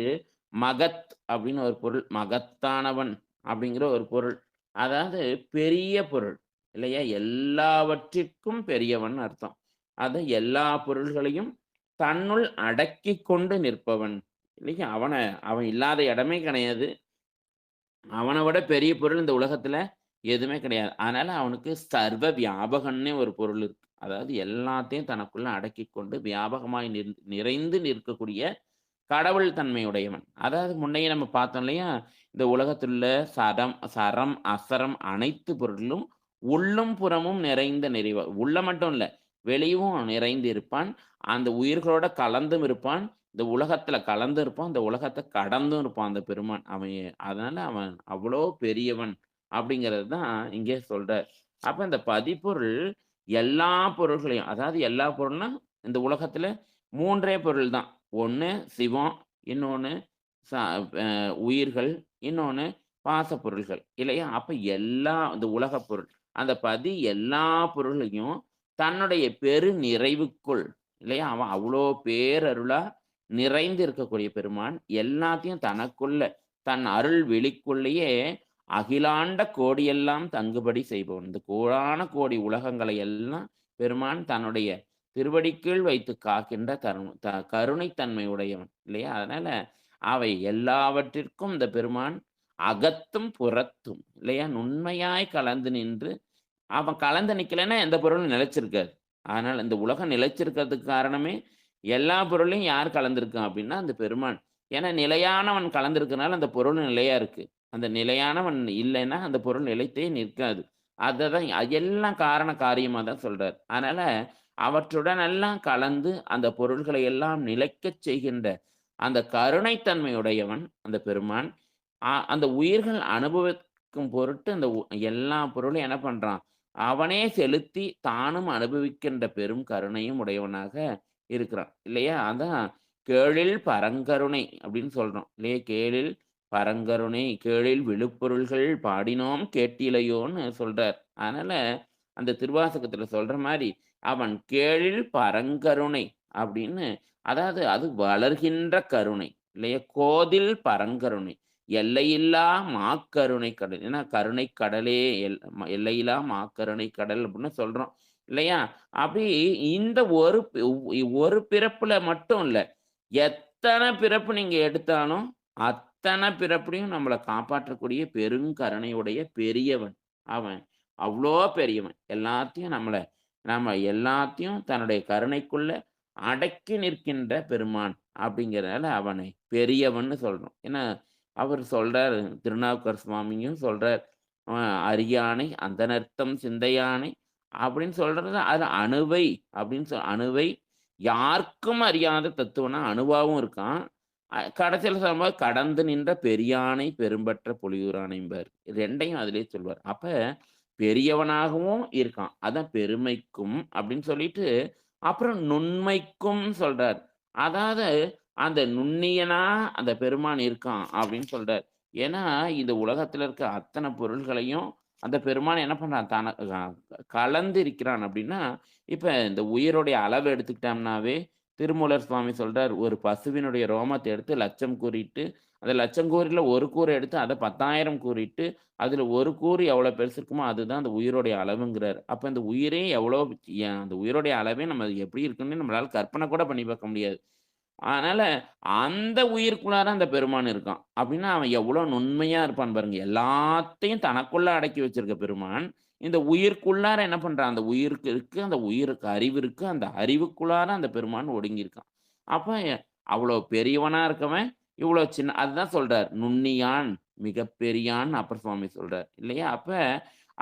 மகத் அப்படின்னு ஒரு பொருள். மகத்தானவன் அப்படிங்கிற ஒரு பொருள். அதாவது பெரிய பொருள் இல்லையா? எல்லாவற்றிற்கும் பெரியவன் அர்த்தம். அது எல்லா பொருள்களையும் தன்னுள் அடக்கிக் கொண்டு நிற்பவன் இல்லையா? அவன் இல்லாத இடமே கிடையாது. அவன விட பெரிய பொருள் இந்த உலகத்துல எதுவுமே கிடையாது. அதனால அவனுக்கு சர்வ வியாபகன்னே ஒரு பொருள் இருக்கு. அதாவது எல்லாத்தையும் தனக்குள்ள அடக்கிக் கொண்டு வியாபகமாய் நிறைந்து நிற்கக்கூடிய கடவுள் தன்மையுடையவன். அதாவது முன்னையே நம்ம பார்த்தோம் இல்லையா? இந்த உலகத்திலுள்ள சரம், அசரம் அனைத்து பொருளும் உள்ளும் புறமும் நிறைந்த நிறைவா உள்ள மட்டும் இல்ல, வெளியவும் நிறைந்து இருப்பான். அந்த உயிர்களோட கலந்தும் இருப்பான். இந்த உலகத்துல கலந்தும் இருப்பான். இந்த உலகத்த கடந்தும் இருப்பான் அந்த பெருமான். அதனால அவன் அவ்வளோ பெரியவன் அப்படிங்கிறது தான் இங்கே சொல்றார். அப்ப இந்த பதிப்பொருள் எல்லா பொருள்களையும் அதாவது எல்லா பொருள்னா இந்த உலகத்துல 3 பொருள் தான். ஒண்ணு சிவம், இன்னொன்னு ச அ உயிர்கள், இன்னொன்னு பாசப்பொருள்கள் இல்லையா? அப்ப இந்த உலகப் பொருள். அந்த பதி எல்லா பொருளையும் தன்னுடைய பெரு நிறைவுக்குள் இல்லையா? அவன் அவ்வளோ பேரருளா நிறைந்து இருக்கக்கூடிய பெருமான். எல்லாத்தையும் தனக்குள்ள தன் அருள் வெளிக்குள்ளேயே அகிலாண்ட கோடியெல்லாம் தங்குபடி செய்பவன். இந்த கோடான கோடி உலகங்களை எல்லாம் பெருமான் தன்னுடைய திருவடிக்கீழ் வைத்து காக்கின்ற கருணைத்தன்மை உடையவன் இல்லையா? அதனால அவை எல்லாவற்றிற்கும் இந்த பெருமான் அகத்தும் புறத்தும் இல்லையா? நுண்மையாய் கலந்து நின்று அவன் கலந்து நிக்கலைன்னா எந்த பொருளும் நிலைச்சிருக்காது. அதனால இந்த உலகம் நிலைச்சிருக்கிறதுக்கு காரணமே எல்லா பொருளையும் யார் கலந்திருக்கான் அப்படின்னா அந்த பெருமான். ஏன்னா நிலையானவன் கலந்திருக்கனால அந்த பொருள் நிலையா இருக்கு. அந்த நிலையானவன் இல்லைன்னா அந்த பொருள் நிலைத்தே நிற்காது. அததான் எல்லாம் காரண காரியமா தான் சொல்றார். அதனால அவற்றுடனெல்லாம் கலந்து அந்த பொருள்களை எல்லாம் நிலைக்கச் செய்கின்ற அந்த கருணைத்தன்மையுடையவன் அந்த பெருமான். அந்த உயிர்கள் அனுபவிக்கும் பொருட்டு அந்த எல்லா பொருளையும் என்ன பண்றான்? அவனே செலுத்தி தானும் அனுபவிக்கின்ற பெரும் கருணையும் உடையவனாக இருக்கிறான். இல்லையா? அதான் "கேழில் பரங்கருணை" அப்படின்னு சொல்றோம். இல்லையா? "கேழில் பரங்கருணை, கேழில் விழுப்பொருள்கள் பாடினோம் கேட்டிலையோன்னு" சொல்றார். அதனால அந்த திருவாசகத்துல சொல்ற மாரி, அவன் "கேழில் பரங்கருணை" அப்படின்னு அதாவது அது வளர்கின்ற கருணை. இல்லையா? "கோதில் பரங்கருணை" எல்லையில்லா மாக்கருணை கடல். ஏன்னா கருணை கடலே எல்லையில்லா மாக்கருணை கடல் அப்படின்னு சொல்றோம். இல்லையா? அப்படி இந்த ஒரு பிறப்புல மட்டும் இல்ல. எத்தன பிறப்பு நீங்க எடுத்தாலும், அத்தன பிறப்புலயும் நம்மள காப்பாற்றக்கூடிய பெருங்கருணையுடைய பெரியவன். அவன் அவ்ளோ பெரியவன். நம்ம எல்லாத்தையும் தன்னுடைய கருணைக்குள்ள அடக்கி நிற்கின்ற பெருமான். அப்படிங்கிறனால அவனை பெரியவன்னு சொல்றோம். ஏன்னா அவர் சொல்றாரு, திருநாவுக்கரசு சுவாமியும் சொல்றார். அ "அறியானை அந்தணர்த்தம் சிந்தையானை" அப்படின்னு சொல்றது அது அணுவை அப்படின்னு அணுவை யாருக்கும் அறியாத தத்துவம்னா அணுவாவும் இருக்கான். கடைசியில சொல்லும்போது கடந்து நின்ற பெரியானை பெரும்பற்ற பொலியூரானைம்பார். 2யும் அதிலேயே சொல்வார். அப்ப பெரியவனாகவும் இருக்கான். அதான் பெருமைக்கும் அப்படின்னு சொல்லிட்டு, அப்புறம் நுண்மைக்கும் சொல்றார். அதாவது அந்த நுண்ணியனா அந்த பெருமான் இருக்கான் அப்படின்னு சொல்றார். ஏன்னா, இந்த உலகத்துல இருக்க அத்தன பொருள்களையும் அந்த பெருமான் என்ன பண்றான்? கலந்து இருக்கிறான் அப்படின்னா, இப்ப இந்த உயிரோடைய அளவு எடுத்துக்கிட்டோம்னாவே, திருமூலர் சுவாமி சொல்றார், "ஒரு பசுவினுடைய ரோமத்த எடுத்து லட்சம் கூறிட்டு, அந்த லட்சம் கூறில ஒரு கூற எடுத்து அத 10,000 கூறிட்டு, அதுல ஒரு கூறு எவ்வளோ பெருசு இருக்குமோ, அதுதான் அந்த உயிரோடைய அளவுங்கிறாரு." அப்ப இந்த உயிரே அந்த உயிரோடைய அளவே நம்ம எப்படி இருக்குன்னு நம்மளால கற்பனை கூட பண்ணி பார்க்க முடியாது. அதனால அந்த உயிர்க்குள்ளார அந்த பெருமான் இருக்கான். அப்படின்னா அவன் எவ்வளோ நுண்மையா இருப்பான் பாருங்க. எல்லாத்தையும் தனக்குள்ள அடக்கி வச்சிருக்க பெருமான், இந்த உயிர்க்குள்ளார என்ன பண்றான்? அந்த உயிருக்கு இருக்கு, அந்த உயிருக்கு அறிவு இருக்கு. அந்த அறிவுக்குள்ளார அந்த பெருமான் ஒடுங்கியிருக்கான். அப்ப அவ்வளோ பெரியவனா இருக்கவன், இவ்வளோ சின்ன அதுதான் சொல்றார். "நுண்ணியான் மிகப் பெரியான்" அப்பர் சுவாமி சொல்றார். இல்லையா? அப்ப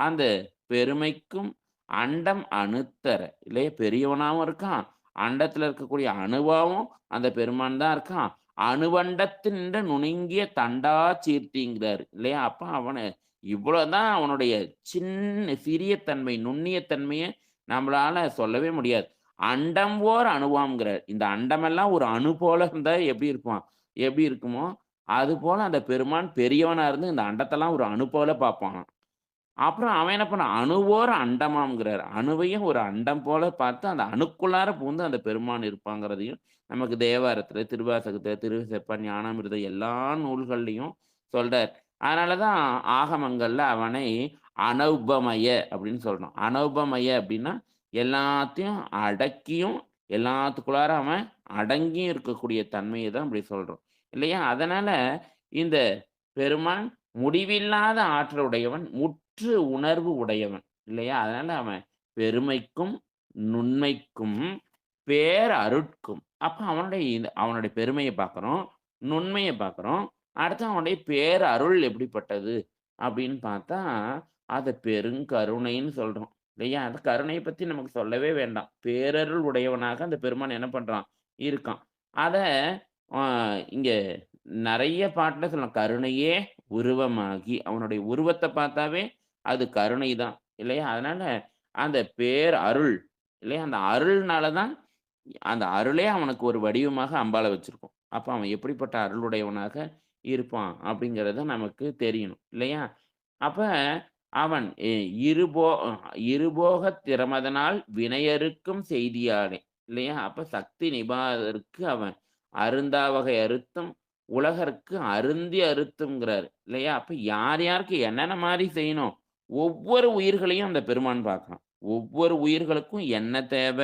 அந்த பெருமைக்கும் அண்டம் அணுத்தர இல்லையா? பெரியவனாவும் இருக்கான். அண்டத்துல இருக்கக்கூடிய அணுவாவும் அந்த பெருமான் தான் இருக்கான். "அணுவண்டத்து நின்ற நுணுங்கிய தண்டா சீர்த்திங்கிறாரு." இல்லையா? அப்ப இவ்வளோதான் அவனுடைய சிறிய தன்மை, நுண்ணிய தன்மைய நம்மளால சொல்லவே முடியாது. "அண்டம் ஓர் அணுவாம்ங்கிறார்." இந்த அண்டமெல்லாம் ஒரு அணு போல இருந்தா எப்படி இருக்குமோ, அதுபோல அந்த பெருமான் பெரியவனா இருந்து இந்த அண்டத்தெல்லாம் ஒரு அணு போல பார்ப்பானாம். அப்புறம் அவன் என்ன பண்ணான், அணுவோர் அண்டமாம்ங்கிறாரு. அணுவையும் ஒரு அண்டம் போல பார்த்து, அந்த அணுக்குள்ளார புகுந்து அந்த பெருமான் இருப்பாங்கிறதையும் நமக்கு தேவாரத்துல, திருவாசகத்துல, திருச்செப்ப, ஞானாமிர்தம் எல்லா நூல்கள்லயும் சொல்றார். அதனால தான் ஆகமங்கள்ல அவனை அனௌபமய அப்படின்னு சொல்றோம். அனௌபமய அப்படின்னா, எல்லாத்தையும் அடக்கியும், எல்லாத்துக்குள்ளார அவன் அடங்கியும் இருக்கக்கூடிய தன்மைய தான் அப்படி சொல்றோம். இல்லையா? அதனால இந்த பெருமான் முடிவில்லாத ஆற்றல் உடையவன், முற்று உணர்வு உடையவன். இல்லையா? அதனால அவன் பெருமைக்கும், நுண்மைக்கும், பேரருட்கும். அப்ப அவனுடைய பெருமைய பார்க்கிறோம், நுண்மைய பார்க்கிறோம். அடுத்து அவனுடைய பேரருள் எப்படிப்பட்டது அப்படின்னு பார்த்தா, அத பெருங்கருணைன்னு சொல்றோம். இல்லையா? அந்த கருணைய பத்தி நமக்கு சொல்லவே வேண்டாம். பேரருள் உடையவனாக அந்த பெருமான் என்ன பண்றான்? இருக்கான். அத அ இங்க நெறைய பாட்டுல சொல்லலாம். கருணையே உருவமாகி அவனுடைய உருவத்த பார்த்தாவே அது கருணை தான். இல்லையா? அதனால அந்த பேர் அருள் இல்லையா? அந்த அருள்னால தான் அந்த அருளே அவனுக்கு ஒரு வடிவமாக அம்பாள வச்சிருக்கும். அப்ப அவன் எப்படிப்பட்ட அருளுடையவனாக இருப்பான் அப்படிங்கிறது நமக்கு தெரியணும். இல்லையா? அப்ப அவன் இருபோகத் திறமதனால் வினையறுக்கும் செய்தியாலே. இல்லையா? அப்ப சக்தி நிபாதற்கு அவன் அருந்தாவகை அறுத்தும், உலகற்கு அருந்தி அறுத்தும்ங்கிறாரு. இல்லையா? அப்ப யார் யாருக்கு என்னென்ன மாரி செய்யணும்? ஒவ்வொரு உயிர்களையும் அந்த பெருமான் பார்க்குறான். ஒவ்வொரு உயிர்களுக்கும் என்ன தேவ?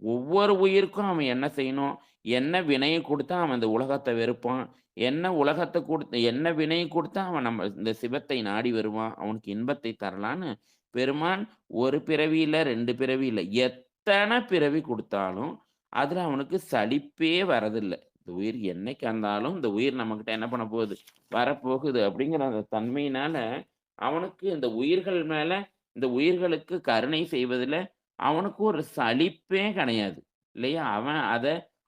ஒவ்வொரு உயிருக்கும் அவன் என்ன செய்யணும்? என்ன வினைய குடுத்தா அவன் இந்த உலகத்த வெறுப்பான்? என்ன உலகத்த குடுத்து என்ன வினை குடுத்தா அவன் நம்ம இந்த சிவத்தை நாடி வருவான்? அவனுக்கு இன்பத்தை தரலான்னு பெருமான் 1 பிறவி இல்ல, 2 பிறவி இல்ல. எத்தன பிறவி குடுத்தாலும், அதுல அவனுக்கு சலிப்பே வரதில்ல. இந்த உயிர் என்னைக்கா இருந்தாலும், இந்த உயிர் நம்மகிட்ட என்ன பண்ண போகுது? வரப்போகுது அப்படிங்கிற அந்த தன்மையினால, அவனுக்கு இந்த உயிர்கள் மேல இந்த உயிர்களுக்கு கருணை செய்வதில அவனுக்கு ஒரு சலிப்பே கிடையாது. இல்லையா? அவன் அத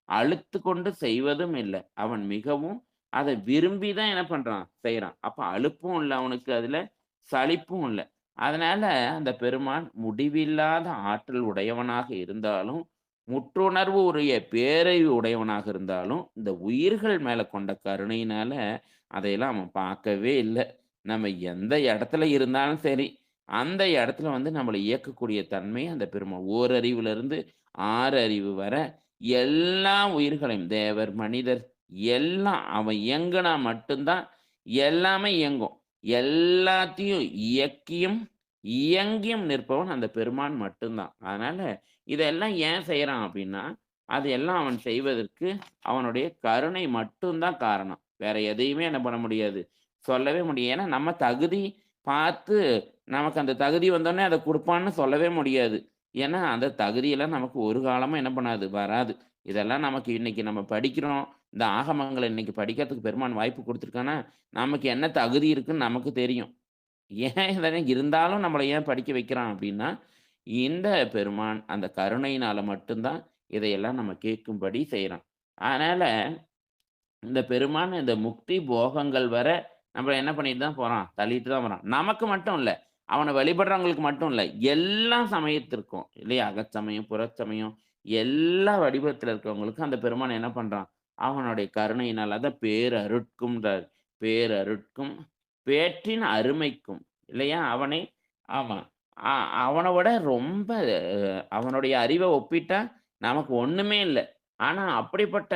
அலுத்து கொண்டு செய்வதும் இல்ல. அவன் மிகவும் அத விரும்பி தான் என்ன பண்றான்? செய்றான். அப்ப அலுப்பும் இல்ல அவனுக்கு அதுல, சலிப்பும் இல்ல. அதனால அந்த பெருமான் முடிவில்லாத ஆற்றல் உடையவனாக இருந்தாலும், முற்றுணர்வு உடைய பேரறிவு உடையவனாக இருந்தாலும், இந்த உயிர்கள் மேல கொண்ட கருணையினால அதையெல்லாம் அவன் பார்க்கவே இல்ல. நம்ம எந்த இடத்துல இருந்தாலும் சரி, அந்த இடத்துல வந்து நம்மள இயக்கக்கூடிய தன்மை அந்த பெருமான். ஓரறிவுலருந்து 6 அறிவு வர எல்லா உயிர்களையும் தேவர், மனிதர் எல்லாம் அவன் இயங்குனா மட்டும் தான் எல்லாமே இயங்கும். எல்லாத்தையும் இயக்கியும், இயங்கியும் நிற்பவன் அந்த பெருமான் மட்டும் தான். அதனால இதெல்லாம் ஏன் செய்றான் அப்டின்னா, அது எல்லாம் அவன் செய்வதற்கு அவனுடைய கருணை மட்டும் தான் காரணம். வேற எதையுமே என்ன பண்ண முடியாது. சொல்லவே முடியாது. ஏன்னா நம்ம தகுதி பார்த்து நமக்கு அந்த தகுதி வந்தோனே அத குடுப்பான்னு சொல்லவே முடியாது. ஏன்னா, அந்த தகுதியெல்லாம் நமக்கு ஒரு காலமும் என்ன பண்ணாது, வராது. இதெல்லாம் நமக்கு இன்னைக்கு நம்ம படிக்கிறோம். இந்த ஆகமங்கள இன்னைக்கு படிக்கிறதுக்கு பெருமான் வாய்ப்பு குடுத்துருக்கான்னா, நமக்கு என்ன தகுதி இருக்குன்னு நமக்கு தெரியும். ஏன் இதெல்லாம் இருந்தாலும் நம்மள ஏன் படிக்க வைக்கிறான் அப்டின்னா, இந்த பெருமான் அந்த கருணையினால மட்டும் தான் இதையெல்லாம் நம்ம கேட்கும்படி செய்றான். அதனால இந்த பெருமான் இந்த முக்தி போகங்கள் வர நம்மள என்ன பண்ணிட்டு தான் போறான், தள்ளிட்டு தான் வரான். நமக்கு மட்டும் இல்ல. அவன வழிபடுறவங்களுக்கு மட்டும் இல்ல. எல்லா சமயத்திற்கும் இல்லையா? அகச்சமயம், புறச்சமயம் எல்லா வடிவத்தில இருக்கிறவங்களுக்கும் அந்த பெருமான் என்ன பண்றான்? அவனுடைய கருணையினால அதான் பேரருட்கும்ன்றாரு. பேரருட்கும், பேற்றின் அருமைக்கும் இல்லையா? அவனை ஆமா. அ அவன விட ரொம்ப அவனுடைய அறிவ ஒப்பிட்டா நமக்கு ஒண்ணுமே இல்ல. ஆனா அப்படிப்பட்ட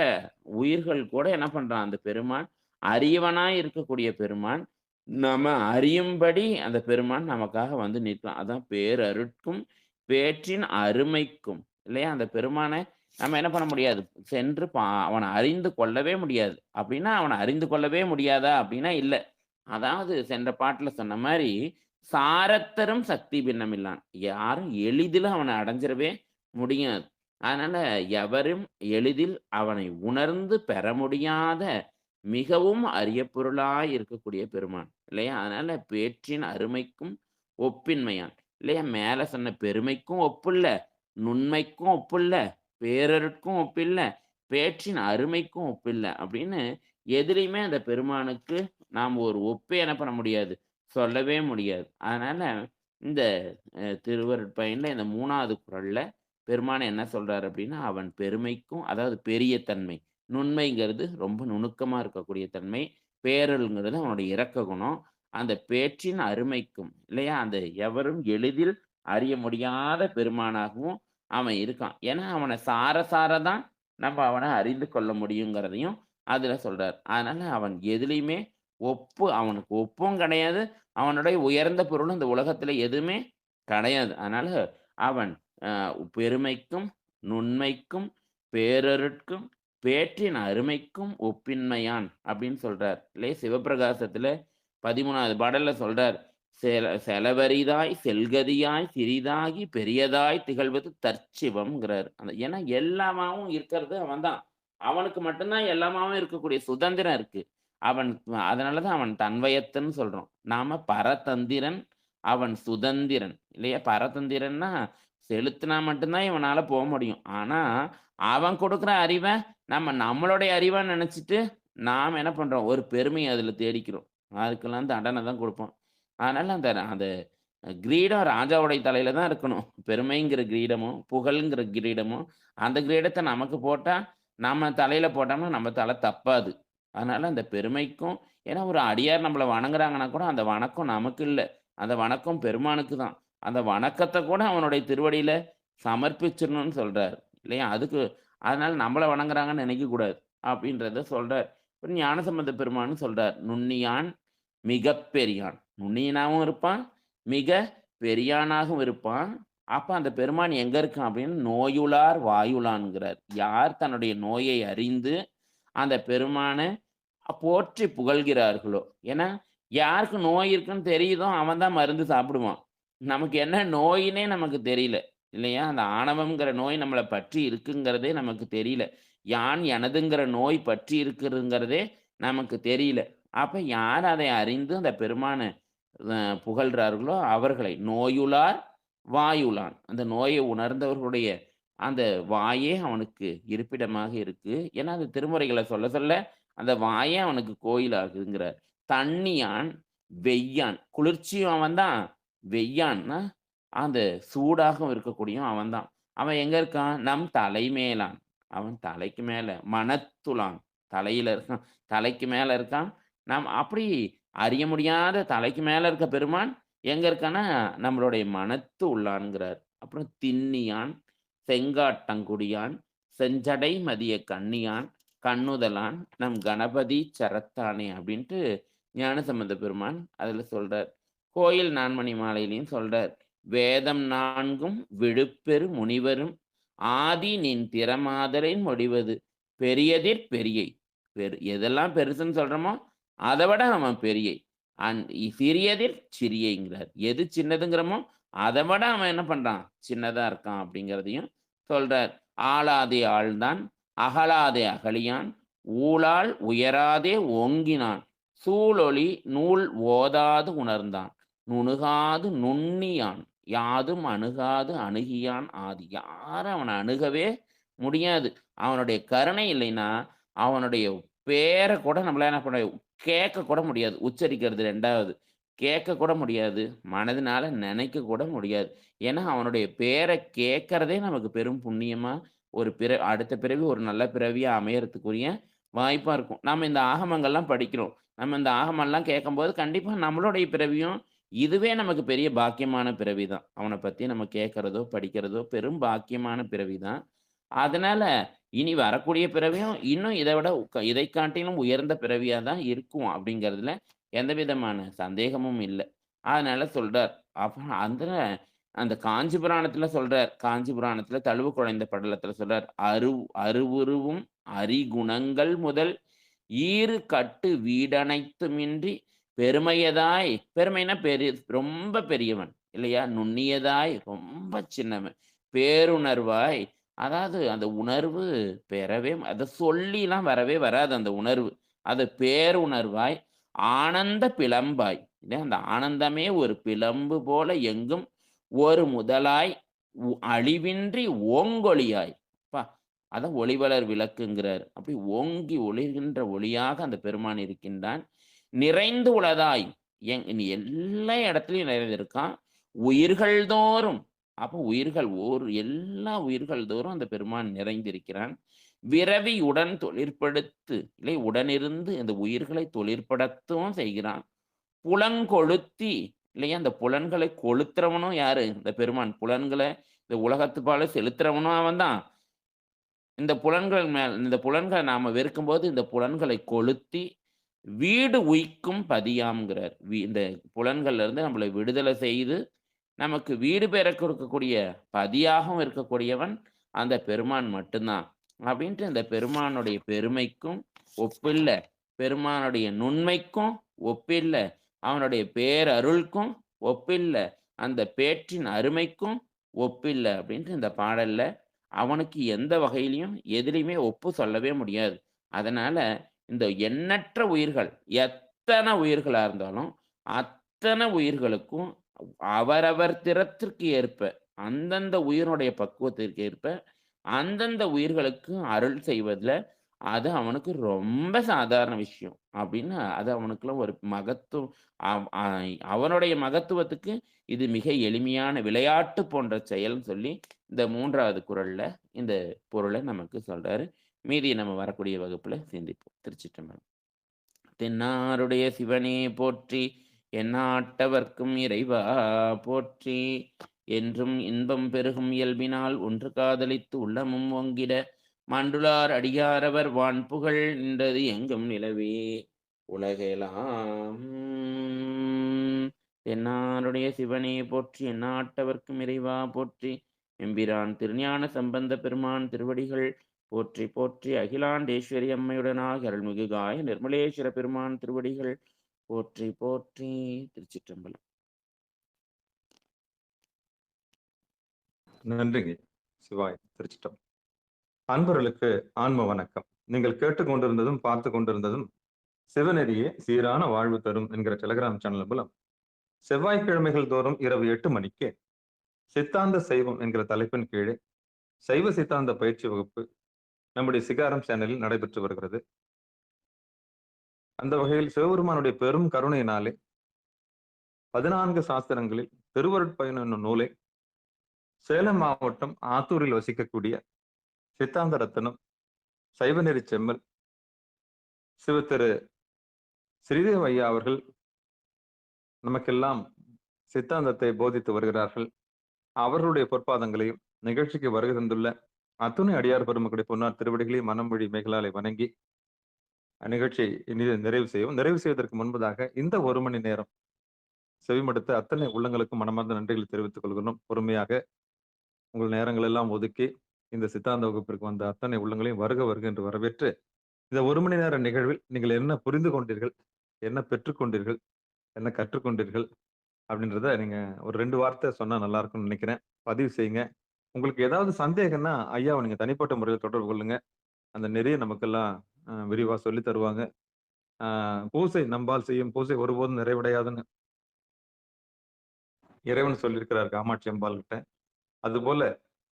உயிர்கள் கூட என்ன பண்றான் அந்த பெருமான், அரியவனாய் இருக்கக்கூடிய பெருமான், நம்ம அறியும்படி அந்த பெருமான் நமக்காக வந்து நிற்கிறான். அதான் பேரருட்கும், பேற்றின் அருமைக்கும். இல்லையா? அந்த பெருமான நம்ம என்ன பண்ண முடியாது? சென்று அவன அறிந்து கொள்ளவே முடியாது. அப்படின்னா, அவன அறிந்து கொள்ளவே முடியாதா? அப்படின்னா இல்ல. அதாவது சென்ற பாட்டுல சொன்ன மாரி, "சாரத்தரும் சக்தி பின்னமில்லான்." யாரும் எளிதில அவன அடைஞ்சிறவே முடியாது. அதனால எவரும் எளிதில் அவனை உணர்ந்து பெற முடியாத மிகவும் அரிய பொருளாய் இருக்கக்கூடிய பெருமான். இல்லையா? அதனால பேற்றின் அருமைக்கும் ஒப்பின்மையான். இல்லையா? மேல சொன்ன பெருமைக்கும் ஒப்பில்ல, நுண்மைக்கும் ஒப்பில்ல, பேரருட்கும் ஒப்பில்ல, பேற்றின் அருமைக்கும் ஒப்பில்ல. அப்படின்னு எதிலயுமே அந்த பெருமானுக்கு நாம் ஒரு ஒப்பே என்ன பண்ண முடியாது, சொல்லவே முடியாது. அதனால இந்த திருவருட்பயன்ல இந்த 3வது குறள்ல பெருமான் என்ன சொல்றாரு அப்படின்னா, அவன் பெருமைக்கும் அதாவது பெரிய தன்மை. நுண்மைங்கிறது ரொம்ப நுணுக்கமா இருக்கக்கூடிய தன்மை. பேரருள்ங்கிறது அவனுடைய இரக்க குணம். அந்த பேற்றின் அருமைக்கும் இல்லையா, அந்த எவரும் எளிதில் அறிய முடியாத பெருமானாகவும் அவன் இருக்கான். ஏன்னா அவனை சார சார தான் நம்ம அவனை அறிந்து கொள்ள முடியுங்கிறதையும் அதுல சொல்றார். அதனால அவன் எதுலயுமே அவனுக்கு ஒப்பும் கிடையாது. அவனுடைய உயர்ந்த பொருளும் இந்த உலகத்துல எதுவுமே கிடையாது. அதனால அவன் பெருமைக்கும், நுண்மைக்கும், பேரருட்கும், பேற்றின் அருமைக்கும் ஒப்பின்மையான் அப்படின்னு சொல்றார். இல்லையா, சிவப்பிரகாசத்துல 13வது பாடல்ல சொல்றார். செலவரிதாய் செல்கதியாய் சிறிதாகி பெரியதாய் திகழ்வது தற்சிவம்ங்கிறார். ஏன்னா எல்லாமாவும் இருக்கிறது அவன்தான். அவனுக்கு மட்டும்தான் எல்லாமாவும் இருக்கக்கூடிய சுதந்திரம் இருக்கு. அதனாலதான் அவன் தன்வயத்துன்னு சொல்றோம். நாம பரதந்திரன், அவன் சுதந்திரன். இல்லையா, பரதந்திரன்னா செலுத்தினா மட்டும்தான் இவனால போக முடியும். ஆனா அவன் கொடுக்குற அறிவை நம்மளுடைய அறிவா நினைச்சிட்டு நாம் என்ன பண்றோம், ஒரு பெருமையை அதுல தேடிக்கிறோம். அதுக்கெல்லாம் தண்டனை தான் கொடுப்போம். அதனால அந்த அந்த கிரீடம் ராஜாவுடைய தலையில தான் இருக்கணும். பெருமைங்கிற கிரீடமும், புகழ்ங்கிற கிரீடமும், அந்த கிரீடத்தை நமக்கு போட்டா, நம்ம தலையில போட்டோம்னா நம்ம தலை தப்பாது. அதனால அந்த பெருமைக்கும், ஏன்னா ஒரு அடியார் நம்மள வணங்குறாங்கன்னா கூட அந்த வணக்கம் நமக்கு இல்ல. அந்த வணக்கம் பெருமானுக்கு தான். அந்த வணக்கத்த கூட அவனுடைய திருவடியில சமர்ப்பிச்சிடணும்னு சொல்றாரு. இல்லையா? அதனால நம்மள வணங்குறாங்கன்னு நினைக்கக்கூடாது. அப்படின்றத சொல்றார். ஞானசம்பந்த பெருமானும் சொல்றார். நுண்ணியான் மிகப் பெரியான். நுண்ணியனாவும் இருப்பான், மிக பெரியானாகவும் இருப்பான். அப்ப அந்த பெருமான் எங்க இருக்கான் அப்படின்னு நோயுளார் வாயுளான்கிறார். யார் தன்னுடைய நோயை அறிந்து அந்த பெருமான போற்றி புகழ்கிறார்களோ. ஏன்னா யாருக்கு நோய் இருக்குன்னு தெரியுதோ அவன் தான் மருந்து சாப்பிடுவான். நமக்கு என்ன நோயினே நமக்கு தெரியல. இல்லையா? அந்த ஆணவம்ங்கிற நோய் நம்மள பற்றி இருக்குங்கிறதே நமக்கு தெரியல. யான் எனதுங்கிற நோய் பற்றி இருக்குதுங்கிறதே நமக்கு தெரியல. அப்ப யார் அதை அறிந்து அந்த பெருமான புகழ்றார்களோ அவர்களை நோயுளார் வாயுளான். அந்த நோயை உணர்ந்தவர்களுடைய அந்த வாயே அவனுக்கு இருப்பிடமாக இருக்கு. ஏன்னா அந்த திருமுறைகளை சொல்ல சொல்ல அந்த வாயே அவனுக்கு கோயில் ஆகுதுங்கிறார். தண்ணியான் வெய்யான். குளிர்ச்சியும் அவன்தான், வெய்யான்னா அந்த சூடாகவும் இருக்கக்கூடியவன் அவன்தான். அவன் எங்க இருக்கான்? நம் தலைமேலான். அவன் தலைக்கு மேல. மனத்துளான். தலையில இருக்கான். தலைக்கு மேல இருக்கான். நாம் அப்படி அறிய முடியாத தலைக்கு மேல இருக்க பெருமான் எங்க இருக்கான்னா, நம்மளுடைய மனத்து உள்ளான்கிறார். அப்புறம் திண்ணியான், செங்காட்டங்குடியான், செஞ்சடை மதிய கண்ணியான், கண்ணுதலான், நம் கணபதி சரத்தானே அப்படின்ட்டு ஞானசம்பந்த பெருமான் அதுல சொல்றார். கோயில் நான்மணி மாலையிலையும் சொல்றார். வேதம் 4ம் விழுப்பெரு முனிவரும் ஆதி நின் திறமாதலின் முடிவது பெரியதிற் பெரியை. எதெல்லாம் பெருசுன்னு சொல்றோமோ அதை விட அவன் பெரியை. சிறியதில் சிறியங்கிறார். எது சின்னதுங்கிறமோ அதை விட அவன் என்ன பண்றான், சின்னதா இருக்கான் அப்படிங்கிறதையும் சொல்றார். ஆளாதே ஆழ்ந்தான், அகலாதே அகலியான், ஊழால் உயராதே ஓங்கினான், சூழொளி நூல் ஓதாது உணர்ந்தான், நுணுகாது நுண்ணியான், யாதும் அணுகாது அணுகியான் ஆதி. யாரும் அவனை அணுகவே முடியாது. அவனுடைய கருணை இல்லைன்னா அவனுடைய பேரை கூட நம்மளால என்ன பண்ண கேட்க கூட முடியாது. உச்சரிக்கிறது 2வது. கேட்க கூட முடியாது. மனதினால நினைக்க கூட முடியாது. ஏன்னா அவனுடைய பேரை கேட்கறதே நமக்கு பெரும் புண்ணியமா, அடுத்த பிறவி ஒரு நல்ல பிறவியா அமையறதுக்குரிய வாய்ப்பா இருக்கும். நம்ம இந்த ஆகமங்கள்லாம் படிக்கிறோம். நம்ம இந்த ஆகமம்லாம் கேட்கும்போது கண்டிப்பா நம்மளுடைய பிறவியும் இதுவே நமக்கு பெரிய பாக்கியமான பிறவி தான். அவனை பத்தி நம்ம கேட்கறதோ, படிக்கிறதோ பெரும் பாக்கியமான பிறவி தான். அதனால இனி வரக்கூடிய பிறவியும் இன்னும் இதை விட இதை காட்டிலும் உயர்ந்த பிறவியா தான் இருக்கும் அப்படிங்கிறதுல எந்த விதமான சந்தேகமும் இல்லை. அதனால சொல்றார். அப்புறம் அந்த காஞ்சி புராணத்துல சொல்றார். காஞ்சி புராணத்துல தழுவு குழைந்த படலத்துல சொல்றார். அருவுருவும் அரிகுணங்கள் முதல் ஈறு கட்டு வீடனைத்துமின்றி பெருமையதாய், பெருமைனா ரொம்ப பெரியவன் இல்லையா, நுண்ணியதாய் ரொம்ப சின்னவன், பேருணர்வாய், அதாவது அந்த உணர்வு அதை சொல்லிலாம் வரவே வராது. அந்த உணர்வு அது பேருணர்வாய், ஆனந்த பிளம்பாய், அந்த ஆனந்தமே ஒரு பிளம்பு போல எங்கும் ஒரு முதலாய், அழிவின்றி ஓங்கொழியாய். அதான் ஒளிவளர் விளக்குங்கிறார். அப்படி ஓங்கி ஒளிர்கின்ற ஒளியாக அந்த பெருமான் இருக்கின்றான். நிறைந்து உளதாய், எல்லா இடத்துலையும் நிறைந்திருக்கான். உயிர்கள் தோறும், அப்போ எல்லா உயிர்கள் தோறும் அந்த பெருமான் நிறைந்திருக்கிறான். விரவி உடன் தொழிற்படுத்து, இல்லை உடனிருந்து இந்த உயிர்களை தொழிற்படுத்தவும் செய்கிறான். புலங்கொளுத்தி இல்லையா? அந்த புலன்களை கொளுத்துறவனும் யாரு? இந்த பெருமான். புலன்கள இந்த உலகத்துப்பால செலுத்துறவனும் அவன்தான். இந்த புலன்கள நாம வெறுக்கும்போது, இந்த புலன்களை கொளுத்தி, வீடு உய்க்கும் பதியாம்ங்கிறார். இந்த புலன்கள்ல இருந்து நம்மள விடுதலை செய்து, நமக்கு வீடு பெறக் கொடுக்கக்கூடிய பதியாகவும் இருக்கக்கூடியவன், அந்த பெருமான் மட்டும்தான். அப்படின்ட்டு இந்த பெருமானுடைய பெருமைக்கும் ஒப்பில்ல. பெருமானுடைய நுண்மைக்கும் ஒப்பில்ல. அவனுடைய பேரருளுக்கும் ஒப்பில்ல. அந்த பேற்றின் அருமைக்கும் ஒப்பில்ல. அப்படின்ட்டு இந்த பாடல்ல அவனுக்கு எந்த வகையிலயும், எதிலயுமே ஒப்பு சொல்லவே முடியாது. அதனால இந்த எண்ணற்ற உயிர்கள், எத்தன உயிர்களா இருந்தாலும், அத்தன உயிர்களுக்கும் அவரவர் திறத்திற்கு ஏற்ப, அந்தந்த உயிரினுடைய பக்குவத்திற்கு ஏற்ப, அந்தந்த உயிர்களுக்கு அருள் செய்வதுல, அது அவனுக்கு ரொம்ப சாதாரண விஷயம். அப்படின்னு அது அவனுக்குள்ள ஒரு அவ் அ அவனுடைய மகத்துவத்துக்கு இது மிக எளிமையான விளையாட்டு போன்ற செயல்ன்னு சொல்லி, இந்த 3வது குறள்ல இந்த பொருள நமக்கு சொல்றாரு. மீதிய நம்ம வரக்கூடிய வகுப்புல சிந்திப்போம். திருச்சிற்றம்பலம். தென்னாருடைய சிவனே போற்றி, எந்நாட்டவர்க்கும் இறைவா போற்றி, என்றும் இன்பம் பெருகும் இயல்பினால் ஒன்று காதலித்து உள்ளமும் ஓங்கிட, மாண்டுளார் அடியாரவர் வான்புகழ் நின்றது எங்கும் நிலவே உலகெலாம். தென்னாருடைய சிவனே போற்றி, எந்நாட்டவர்க்கும் இறைவா போற்றி, எம்பிரான் திருஞான சம்பந்த பெருமான் திருவடிகள் போற்றி போற்றி, அகிலாண்டேஸ்வரி அம்மையுடனாக அருள்மிகு காய நிர்மலேஸ்வர பெருமான் திருவடிகள் போற்றி போற்றி. திருச்சிற்றம்பலம். நன்றிங்க. சிவாய் திருச்சிட்டம். அன்பர்களுக்கு ஆன்ம வணக்கம். நீங்கள் கேட்டுக்கொண்டிருந்ததும் பார்த்து கொண்டிருந்ததும் சிவநெறியே சீரான வாழ்வு தரும் என்கிற டெலிகிராம் சேனல் மூலம் செவ்வாய்க்கிழமைகள் தோறும் இரவு 8 மணிக்கு சித்தாந்த சைவம் என்கிற தலைப்பின் கீழே சைவ சித்தாந்த பயிற்சி வகுப்பு நம்முடைய சிகாரம் சேனலில் நடைபெற்று வருகிறது. அந்த வகையில் சிவபெருமானுடைய பெரும் கருணையினாலே 14 சாஸ்திரங்களில் திருவருட்பயன் என்னும் நூலை சேலம் மாவட்டம் ஆத்தூரில் வசிக்கக்கூடிய சித்தாந்த ரத்தனம் சைவநெறி செம்மல் சிவத்திரு ஸ்ரீதேவ ஐயா அவர்கள் நமக்கெல்லாம் சித்தாந்தத்தை போதித்து வருகிறார்கள். அவர்களுடைய பொற்பாதங்களையும் நிகழ்ச்சிக்கு வருகை தந்துள்ள அத்துணை அடியார் பெருமக்களுடைய பொன்னார் திருவடிகளையும் மனம் வழி மேகலாலை வணங்கி நிகழ்ச்சியை இனிது நிறைவு செய்வோம். நிறைவு செய்வதற்கு முன்பதாக இந்த 1 மணி நேரம் செவிமடுத்த அத்தனை உள்ளங்களுக்கும் மனமார்ந்த நன்றிகளை தெரிவித்துக் கொள்கிறோம். பொறுமையாக உங்கள் நேரங்கள் எல்லாம் ஒதுக்கி இந்த சித்தாந்த வகுப்பிற்கு வந்த அத்தனை உள்ளங்களையும் வருக வருக என்று வரவேற்று, இந்த 1 மணி நேர நிகழ்வில் நீங்கள் என்ன புரிந்து கொண்டீர்கள், என்ன பெற்றுக்கொண்டீர்கள், என்ன கற்றுக்கொண்டீர்கள் அப்படின்றத நீங்க ஒரு 2 வார்த்தை சொன்னா நல்லா இருக்கும்னு நினைக்கிறேன். பதிவு செய்யுங்க. உங்களுக்கு ஏதாவது சந்தேகம்னா ஐயாவை நீங்க தனிப்பட்ட முறையில் தொடர்பு கொள்ளுங்க. அந்த நெறிய நமக்கெல்லாம் விரிவா சொல்லி தருவாங்க. பூசை நம்பால் செய்யும் பூசை ஒருபோதும் நிறைவடையாதுன்னு இறைவன் சொல்லியிருக்கிறார் காமாட்சி அம்பாள் கிட்ட. அதுபோல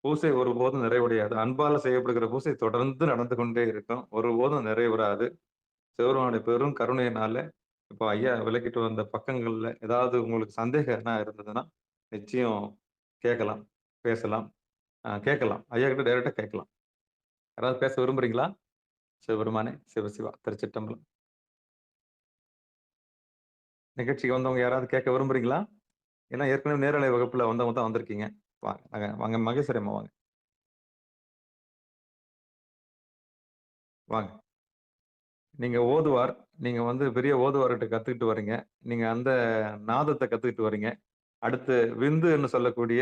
பூசை ஒருபோதும் நிறைவடையாது. அன்பால செய்யப்படுகிற பூசை தொடர்ந்து நடந்து கொண்டே இருக்கும். ஒருபோதும் நிறைவுறாது. சிவபெருமானுடைய பெரும் கருணையினால இப்போ ஐயா விளக்கிட்டு வந்த பக்கங்கள்ல ஏதாவது உங்களுக்கு சந்தேகம் என்ன இருந்ததுன்னா நிச்சயம் கேட்கலாம், பேசலாம். கேட்கலாம். ஐயா கிட்ட டைரக்டா கேட்கலாம். யாராவது பேச விரும்புறீங்களா? சிவபெருமானே சிவசிவா திருச்சிற்றம்பலம். நிகழ்ச்சிக்கு வந்தவங்க யாராவது கேட்க விரும்புறீங்களா? ஏன்னா ஏற்கனவே நேரலை வகுப்புல வந்தவங்க தான் வந்திருக்கீங்க. வாங்க வாங்க மகேஸ்வரி அம்மா வாங்க. வாங்க. நீங்க ஓதுவார். நீங்க பெரிய ஓதுவார்கிட்ட கத்துக்கிட்டு வர்றீங்க. நீங்க அந்த நாதத்தை கத்துக்கிட்டு வர்றீங்க. அடுத்து விந்துன்னு சொல்லக்கூடிய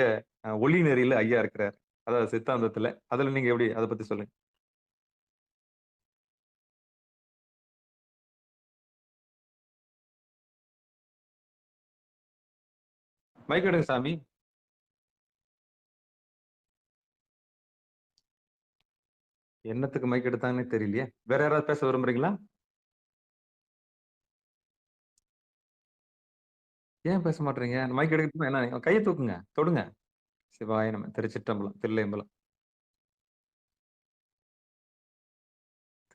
ஒளி நெறியில ஐயா இருக்கிறார். அதாவது சித்தாந்தத்துல. அதுல நீங்க எப்படி அத பத்தி சொல்லுங்க. மைக் எடுங்க சாமி. என்னத்துக்கு மைக் எடுத்தாங்கன்னே தெரியலையே. வேற யாராவது பேச விரும்புறீங்களா? ஏன் பேச மாட்றீங்க? மைக் எடுக்கட்டுமா என்ன? கைய தூக்குங்க. தொடுங்க. சிவாய நம. திருச்சிற்றம்பலம். தில்லையம்பலம்.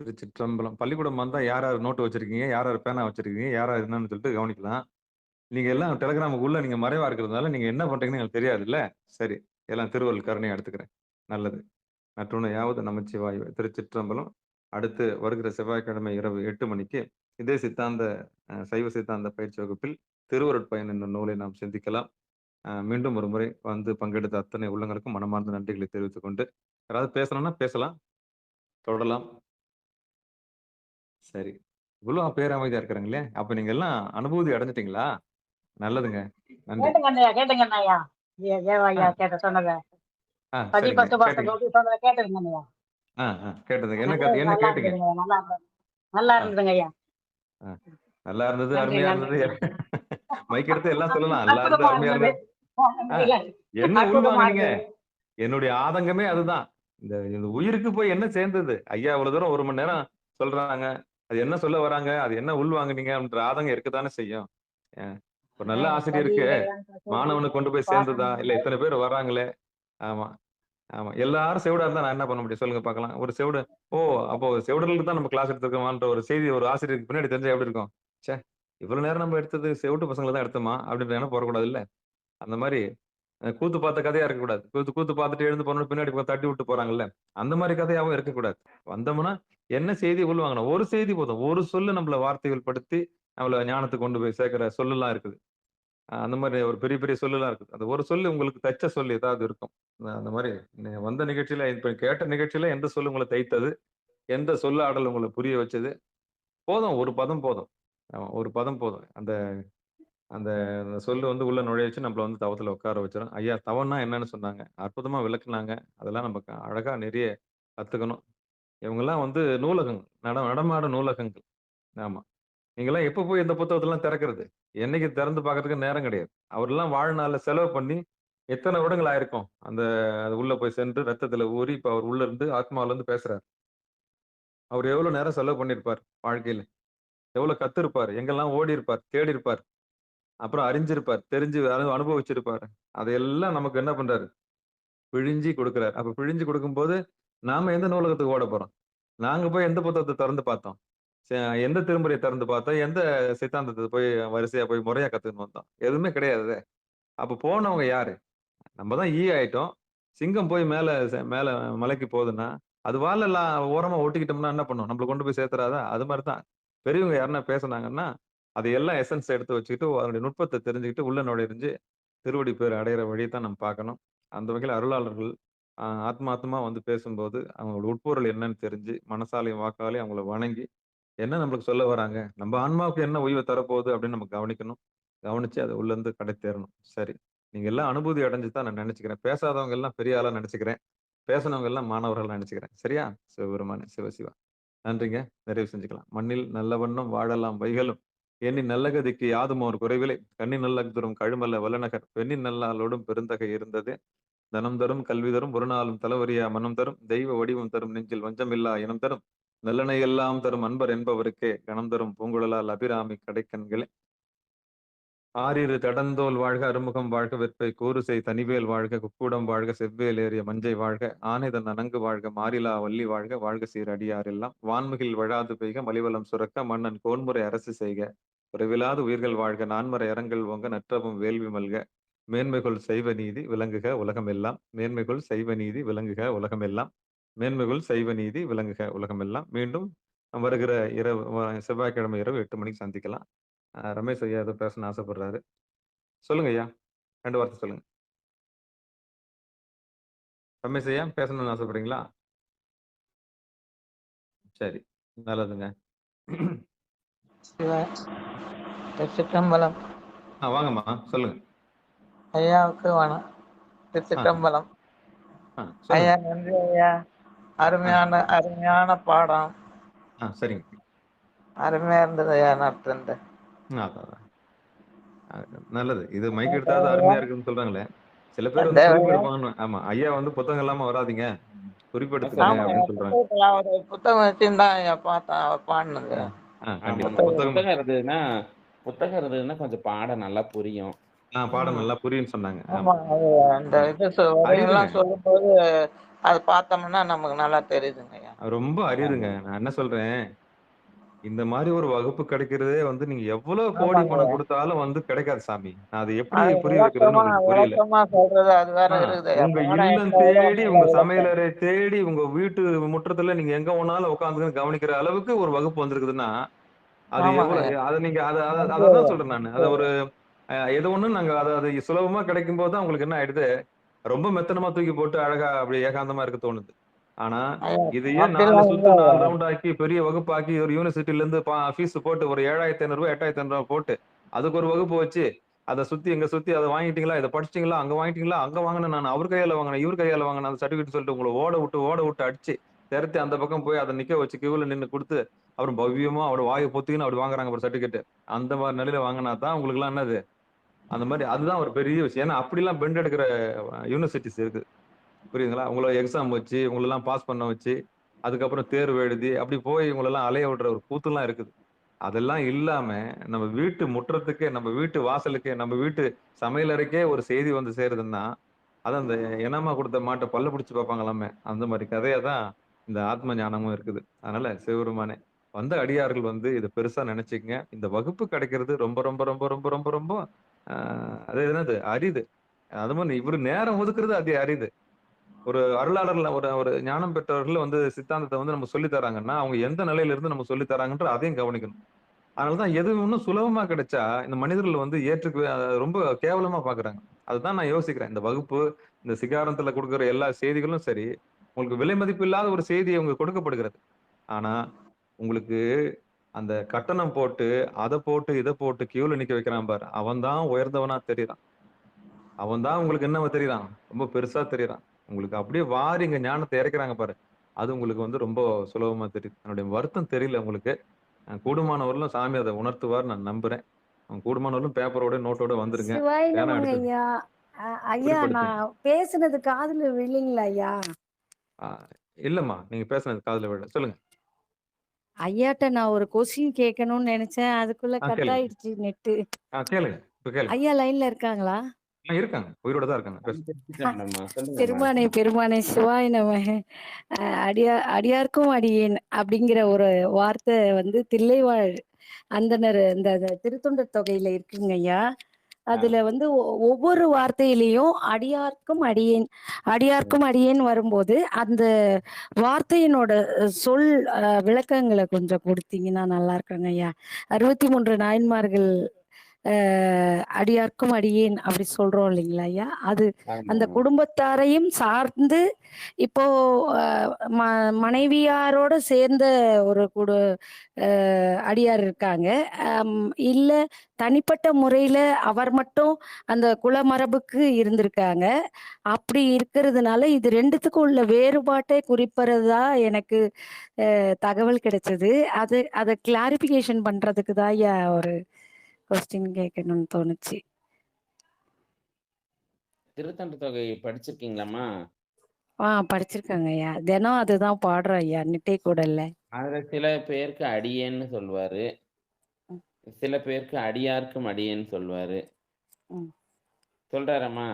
திருச்சிற்றம்பலம். பள்ளிக்கூடம் வந்தா யார் யார் நோட்டு வச்சிருக்கீங்க? யார் யார் பேனா வச்சிருக்கீங்க? யார் யார் என்னன்னு சொல்லிட்டு கவனிக்கலாம். நீங்க எல்லாம் டெலிகிராமுக்குள்ள நீங்க மறைவா இருக்கிறதுனால நீங்க என்ன பண்றீங்கன்னு எனக்கு தெரியாதுல்ல. சரி. எல்லாம் திருவருள் கருணையா எடுத்துக்கிறேன். நல்லது. நற்றுணையாவது நமச்சிவாய. திருச்சிற்றம்பலம். அடுத்து வருகிற செவ்வாய்க்கிழமை இரவு 8 மணிக்கு இதே சித்தாந்த சைவ சித்தாந்த பயிற்சி வகுப்பில் திருவருட்பயன் என்னும் நூலை நாம் சிந்திக்கலாம். மீண்டும் ஒரு முறை வந்து பங்கெடுத்த அத்தனை உள்ளங்களுக்கும் மனமார்ந்த நன்றிகளை தெரிவித்துக் கொண்டு, யாராவது பேசணும்னா பேசலாம், தொடரலாம். சரி. இவ்வளோ பேரமைதியா இருக்கிறாங்களே! அப்ப நீங்க எல்லாம் அனுபூதி அடைஞ்சுட்டீங்களா? நல்லதுங்க. நன்றி. கேட்டுங்க அண்ணாயா. ஆ, கேட்ட சொன்னத. சரிங்க. பதிபத்து பாச கேட்டீங்க. கோபி சொன்னத கேட்டுங்க அண்ணாயா. கேட்டதுங்க. என்ன நல்லா கேட்டீங்க? இருந்ததுங்க, நல்லா ஆ, இருந்ததுங்க ஐயா. ஆ. நல்லா இருந்தது, நன்றி, அருமையா நன்றி. இருந்தது. மைக் எடுத்து எல்லாம் சொல்லலாம். நல்லா இருந்தது, அற்புதமா அருமையா இருந்தது. இருந்தது. ஆ, என்ன அற்புதமா உள்வாங்குனீங்க? இருந்தது. என்னுடைய ஆதங்கமே அதுதான். இந்த இந்த உயிருக்கு போய் என்ன சேர்ந்தது? ஐயா இவ்வளவு தூரம் 1 மணி நேரம் சொல்றாங்க. அது என்ன சொல்ல வராங்க? அது என்ன உள்வாங்குனீங்கன்ற ஆதங்கம் இருக்கத்தானே செய்யும். அ ஒரு நல்ல ஆசிரியருக்கு மாணவனுக்கு கொண்டு போய் சேர்ந்ததா? இல்ல இத்தன பேர் வர்றாங்களே! ஆமா, ஆமா. எல்லாரும் செவிடா இருந்தா நான் என்ன பண்ண முடியும்? சொல்லுங்க பார்க்கலாம். ஒரு செவிடு ஓ! அப்போ செவிடர்களுக்கு தான் நம்ம கிளாஸ் எடுத்துருக்கோமான்ற ஒரு செய்தி ஒரு ஆசிரியருக்கு பின்னாடி தெரிஞ்சா எப்படி இருக்கும்? ச்சே! இவ்வளவு நேரம் நம்ம எடுத்தது செவிட்டு பசங்கள தான் எடுத்தோமா? அப்படின்ற எண்ணம் வரக்கூடாதுல்ல. அந்த மாரி கூத்து பார்த்த கதையா இருக்கக்கூடாது. கூத்து கூத்து பார்த்துட்டு எழுந்து போனோனே பின்னாடி தட்டி விட்டு போறாங்கல்ல. அந்த மாரி கதையாவும் இருக்கக்கூடாது. வந்தோம்னா என்ன செய்தி உள்வாங்கணும்? ஒரு செய்தி போதும். ஒரு சொல்லு நம்மள வார்த்தைகள் படுத்தி, நம்மள ஞானத்துக்கு கொண்டு போய் சேர்க்கிற சொல்லலாம் இருக்குது. அந்த மாரி ஒரு பெரிய பெரிய சொல்லலாம் இருக்குது. அந்த ஒரு சொல்லு உங்களுக்கு தச்ச சொல் ஏதாவது இருக்கும். அந்த மாரி வந்த நிகழ்ச்சியில இப்ப கேட்ட நிகழ்ச்சியில எந்த சொல்லு உங்கள தைத்தது? எந்த சொல்லாடல் உங்கள புரிய வச்சது? போதும். ஒரு பதம் போதும். ஆமா, ஒரு பதம் போதும். அந்த அந்த அந்த சொல்லு வந்து உள்ள நுழைய நம்மள வந்து தவத்துல உட்கார வச்சுரும். ஐயா தவம்னா என்னன்னு சொன்னாங்க. அற்புதமா விளக்குனாங்க. அதெல்லாம் நம்ம அழகா நெறைய கத்துக்கணும். இவங்கலாம் வந்து நூலகம். நடமாடும் நூலகங்கள். ஆமா. நீங்கலாம் எப்ப போய் இந்த புத்தகத்தலாம் திறக்கிறது? என்னைக்கு திறந்து பார்க்கறதுக்கு நேரம் கிடையாது. அவர்லாம் வாழ்நாள்ல செலவு பண்ணி எத்தன வருடங்கள் ஆயிருக்கும். அது உள்ள போய் சென்று ரத்தத்துல ஊறி, இப்ப அவர் உள்ள இருந்து ஆத்மாவுல இருந்து பேசுறாரு. அவர் எவ்வளவு நேரம் செலவு பண்ணியிருப்பார் வாழ்க்கையில? எவ்வளவு கத்திருப்பார்? எங்கெல்லாம் ஓடியிருப்பார்? தேடியிருப்பார்? அப்புறம் அறிஞ்சிருப்பார். தெரிஞ்சு அனுபவிச்சிருப்பாரு. அதையெல்லாம் நமக்கு என்ன பண்றாரு? பிழிஞ்சு குடுக்குறாரு. அப்ப பிழிஞ்சு குடுக்கும்போது, நாம எந்த நூலகத்துக்கு ஓடப் போறோம்? நாங்க போய் எந்த புத்தகத்த திறந்து பார்த்தோம்? ச எந்த திருமுறைய திறந்து பார்த்தோம்? எந்த சித்தாந்தத்த போய் வரிசையா போய் முறையா கத்துக்கின்னு வந்தோம்? எதுவுமே கிடையாதே! அப்ப போனவங்க யாரு? நம்ம தான் ஆயிட்டோம். சிங்கம் போய் மேல மலைக்கு போகுதுன்னா, அது வால்ல ஓரமா ஒட்டிக்கிட்டோம்னா என்ன பண்ணும்? நம்மள கொண்டு போய் சேர்த்துறாதா? அது மாரி தான். பெரியவங்க யாருன்னா பேசுனாங்கன்னா, அது எல்லாம் எசன்ஸ் எடுத்து வச்சுக்கிட்டு, அதனுடைய நுட்பத்த தெரிஞ்சுக்கிட்டு, உள்ள நுழைஞ்சு திருவடி பேர் அடையிற வழிய தான் நம்ம பார்க்கணும். அந்த வகையில அருளாளர்கள் ஆத்மார்த்தமா வந்து பேசும்போது, அவங்களோட உட்பொருள் என்னன்னு தெரிஞ்சு, மனசாலையும், வாக்காலையும் அவங்கள வணங்கி, என்ன நம்மளுக்கு சொல்ல வராங்க? நம்ம ஆன்மாவுக்கு என்ன உய்வ தரப்போகுது அப்படின்னு நம்ம கவனிக்கணும். கவனிச்சு அத உள்ளருந்து கடை தேறணும். சரி. நீங்க எல்லாம் அனுபூதி அடைஞ்சு தான் நான் நெனச்சுக்கிறேன். பேசாதவங்க எல்லாம் பெரிய ஆளா நெனச்சுக்கிறேன். பேசுனவங்க எல்லாம் மாணவர்களா நெனச்சுக்கிறேன். சரியா? சிவபெருமானே! சிவசிவா! நன்றிங்க. நிறைவு செஞ்சுக்கலாம். "மண்ணில் நல்ல வண்ணம் வாழலாம் வைகலும், எண்ணின் நல்ல கதிக்கு யாதுமோர் குறைவிலை, கண்ணின் நல்லஃதுறும் கழுமல்ல வல்லநகர், பெண்ணின் நல்லாளொடும் பெருந்தகை இருந்ததே, தனம் தரும் கல்வி தரும் ஒரு நாளும் தளவறியா மனம் தரும், தெய்வ வடிவம் தரும் நெஞ்சில் வஞ்சமில்லா இனம் தரும், நல்லனை எல்லாம் தரும் அன்பர் என்பவருக்கே, கணம் தரும் பூங்குழலால் அபிராமி கடைக்கண்களே, ஆரிரு தடந்தோள் வாழ்க அருமுகம் வாழ்க வெற்பை கூறுசெய் தனிவேல் வாழ்க குக்குடம் வாழ்க செவ்வேல் ஏறிய மஞ்சை வாழ்க ஆனைதன் அணங்கு வாழ்க மாரிலா வள்ளி வாழ்க வாழ்க சீர் அடியாரெல்லாம் வான்முகில் வழாது பெய்க மலிவலம் சுரக்க மன்னன் கோன்முறை அரசு செய்க குறைவிலாது உயிர்கள் வாழ்க நான்மறை அறங்கள் ஓங்க நற்றவும் வேள்வி மல்க மேன்மைகள் செய்வ நீதி விளங்குக உலகமெல்லாம் மேன்மைகள் செய்வ நீதி விளங்குக உலகமெல்லாம் மேன்மைகள் செய்வ நீதி விளங்குக உலகமெல்லாம். மீண்டும் வருகிற இரவு செவ்வாய்க்கிழமை இரவு 8 மணிக்கு சந்திக்கலாம். ரமேஷ் ஐயா ஏதோ பேசணும்னு ஆசைப்படுறாரு. சொல்லுங்க ஐயா. 2 வார்த்தை சொல்லுங்க. ரமேஷ் ஐயா பேசணும்னு ஆசைப்படுறீங்களா? சரி. நல்லதுங்க. திருச்சிற்றம்பலம். வாங்கம்மா. சொல்லுங்க. ஐயாவுக்கு ஆ, திருச்சிற்றம்பலம். சொல்லுங்க. ஐயா நன்றி ஐயா. ஆ, அருமையான பாடம். சரிங்க. அருமையா இருந்தது ஐயா நடத்துனது. அதான், அதான். நல்லது. இது மைக் எடுத்தாவது அருமையா இருக்குன்னு சொல்றாங்களே. சில பேர் வந்து தேவையா? குறிப்பெடுப்பாங்கன்னு. ஆமா. ஐயா வந்து புத்தகம் இல்லாம வராதீங்க. குறிப்பெடுத்துக்கங்க ஆமா, அப்படின்னு சொல்றாங்க. ஒரு புத்தகம் வச்சுருந்தான் ஐயா பார்த்தேன் அவர் பாடினது. கண்டிப்பா. ஆமாங்க. புத்தகம் புத்தகம் இருந்ததுன்னா கொஞ்சம் பாடம் நல்லா புரியும். பாடம் நல்லா புரியும்னு சொன்னாங்க. ஆமா, அது அந்த ஆமா. இது அரிதுங்க. வரிகள்லாம் சொல்லும்போது அது பார்த்தோம்னா நமக்கு நல்லா தெரியுதுங்க ஐயா. ரொம்ப அரிதுங்க. நான் என்ன சொல்றேன், இந்த மாரி ஒரு வகுப்பு கிடைக்கிறதே வந்து நீங்க எவ்வளவு கோடி ஆமாங்க பணம் ஐயா. குடுத்தாலும் வந்து கிடைக்காது சாமி. நான் அத எப்படி அது புரிய வைக்கிறதுன்னு உங்களுக்கு புரியல. விளக்கமா சொல்றது அது வேற ஆ இருக்குது ஐயா. உங்க பாடம் இல்லம் எடுத்தா விட தேடி, நல்ல உங்க விளக்கம். சமையலறை தேடி, உங்க வீட்டு முற்றத்துல நீங்க எங்க வேணாலும் உட்கார்ந்துன்னு கவனிக்கிற அளவுக்கு ஒரு வகுப்பு வந்திருக்குதுன்னா, அது ஆமாங்க எவ்வளவு அதை நீங்க வந்து அததான் சொல்றேன் நான். அதை ஒரு எது ஒண்ணு நாங்க அது சுலபமா கிடைக்கும் போது தான் உங்களுக்கு என்ன ஆயிடுது, ரொம்ப மெத்தனமா தூக்கி போட்டு அழகா அப்படி ஏகாந்தமா இருக்க தோணுது. ஆனா ஐயா, இதையே 4 அப்படிலாம் சுத்து இல்லை 4 ரவுண்ட் ஆக்கி பெரிய வகுப்பாக்கி ஒரு யூனிவர்சிட்டில இருந்து ஃபீஸ் போட்டு ஒரு 7,500 8,500 போட்டு அதுக்கு ஒரு வகுப்பு வச்சு அதை சுத்தி இங்க சுத்தி அதை வாங்கிட்டீங்களா, இதை படிச்சிட்டீங்களா, அங்க வாங்கிட்டீங்களா, அங்க வாங்கினேன் நான், அவர் கையால வாங்கினேன், இவர் கையால வாங்கினேன் அந்த சர்டிபிகேட் சொல்லிட்டு உங்களை ஓட விட்டு அடிச்சு திரட்டி அந்த பக்கம் போய் அதை நிக்க வச்சு கியூல நின்னு கொடுத்து அப்புறம் பவ்யமா அவரோட வாயை பொத்திக்கின்னு அப்படி வாங்குறாங்க ஒரு சர்டிபிகேட். அந்த மாதிரி நிலையில வாங்கினா தான் உங்களுக்கு எல்லாம் என்னது அந்த மாதிரி அதுதான் ஒரு பெரிய விஷயம். ஏன்னா அப்படிலாம் பெண்ட் எடுக்கிற யூனிவர்சிட்டிஸ் இருக்கு. புரியுதுங்களா? உங்கள எக்ஸாம் வச்சு உங்களெல்லாம் பாஸ் பண்ண வச்சு அதுக்கப்புறம் தேர்வு எழுதி அப்படி போய் உங்களெல்லாம் அலைய விடுற ஒரு கூத்துலாம் இருக்குது. அதெல்லாம் இல்லாம நம்ம வீட்டு முற்றத்துக்கே, நம்ம வீட்டு வாசலுக்கே, நம்ம வீட்டு சமையலறைக்கே ஒரு செய்தி வந்து சேருதுன்னா அது அந்த இனமா கொடுத்த மாட்டை பல்ல பிடிச்சு பார்ப்பாங்களாமே அந்த மாதிரி கதையா தான் இந்த ஆத்ம ஞானமும் இருக்குது. அதனால சிவபெருமானே வந்த அடியார்கள் வந்து இதை பெருசா நினைச்சுக்கங்க. இந்த வகுப்பு கிடைக்கிறது ரொம்ப ரொம்ப ரொம்ப ரொம்ப ரொம்ப ரொம்ப அது என்னது அரிது. அது மாதிரி இவரு நேரம் ஒதுக்குறது அது அரிது. ஒரு அருளாளர்ல ஒரு ஒரு ஞானம் பெற்றவர்கள் வந்து சித்தாந்தத்தை வந்து நம்ம சொல்லி தராங்கன்னா அவங்க எந்த நிலையில இருந்து நம்ம சொல்லி தராங்கன்ற அதையும் கவனிக்கணும். அதனாலதான் எது இன்னும் சுலபமா கிடைச்சா இந்த மனிதர்கள் வந்து ரொம்ப கேவலமா பாக்குறாங்க. அதுதான் நான் யோசிக்கிறேன். இந்த வகுப்பு இந்த சிகாரத்துல கொடுக்கிற எல்லா செய்திகளும் சரி உங்களுக்கு விலை மதிப்பு இல்லாத ஒரு செய்தி அவங்க கொடுக்கப்படுகிறது. ஆனா உங்களுக்கு அந்த கட்டணம் போட்டு அதை போட்டு இதை போட்டு கியூல நிக்க வைக்கிறான் பாரு, அவன் தான் உயர்ந்தவனா தெரியறான். அவன் தான் உங்களுக்கு என்ன தெரியறான், ரொம்ப பெருசா தெரியறான். உங்களுக்கு அப்படியே வாரி இங்க ஞானத்தை இறக்குறாங்க பாரு, அது உங்களுக்கு வந்து ரொம்ப சுலபமா தெரியுது. என்னுடைய வருத்தம் தெரியல உங்களுக்கு. கூடுமானவர்களும் சாமி அதை உணர்த்துவார் நான் நம்புறேன். கூடுமானவர்களும் பேப்பரோட நோட்டோட வந்துருங்க. சிவாய பேனா நமங்க எடுத்து ஐயா. ஐயா குறிப்படுத்துங்க. நான் பேசுனது காதுல விழுங்களா ஐயா? இல்லம்மா நீங்க பேசுனது காதுல விழல. சொல்லுங்க. ஐயாட்ட நான் ஒரு கொஸ்டின் கேட்கணும்னு நினைச்சேன். அதுக்குள்ள கட் கேளுங்க. ஆயிடுச்சு நெட்டு. கேளுங்க. இப்ப கேளுங்க. ஐயா லைன்ல இருக்காங்களா? இருக்காங்க. உயிரோட தான் இருக்காங்க. பேசுங்க. தெரிஞ்சுக்கலாம்மா, சொல்லுங்கம்மா. பெருமானே பெருமானே சிவாய நமக. அடியார்க்கும் அடியேன் அப்படிங்கிற ஒரு வார்த்தை வந்து தில்லைவாழ் அந்தனர் இந்த திருத்தொண்டர் தொகையில இருக்குங்க ஐயா. அதுல வந்து ஒவ்வொரு வார்த்தையிலையும் அடியார்க்கும் அடியேன் அடியார்க்கும் அடியேன் வரும்போது அந்த வார்த்தையினோட சொல் விளக்கங்களை கொஞ்சம் கொடுத்தீங்கன்னா நல்லா இருக்குங்க ஐயா. 63 நாயன்மார்கள் அடியார்க்கும் அடியேன் அப்படி சொல்றோம் இல்லைங்களா ஐயா? அது அந்த ஆமாம்மா. குடும்பத்தாரையும் சார்ந்து இப்போ மனைவியாரோட சேர்ந்த ஒரு அடியார் இருக்காங்க. இல்ல தனிப்பட்ட முறையில அவர் மட்டும் அந்த குலமரபுக்கு இருந்திருக்காங்க. அப்படி இருக்கிறதுனால இது 2த்துக்கும் உள்ள வேறுபாட்டை குறிப்பறதா எனக்கு தகவல் கிடைச்சது. அதை கிளாரிபிகேஷன் பண்றதுக்கு தான் ஐயா ஒரு கொஸ்டின் கேட்கணும்னு தோணுச்சு. திருத்தொண்டர் தொகை படிச்சிருக்கீங்களாம்மா? படிச்சிருக்காங்க ஐயா. தினம் அதுதான் பாடுறோம் ஐயா நிட்டை கூடல்ல. அதுல சில பேருக்கு அடியேன்னு சொல்வாரு, ம், சில பேருக்கு அடியார்க்கும் அடியேன்னு சொல்வாரு. ம். சொல்றாரம்மா?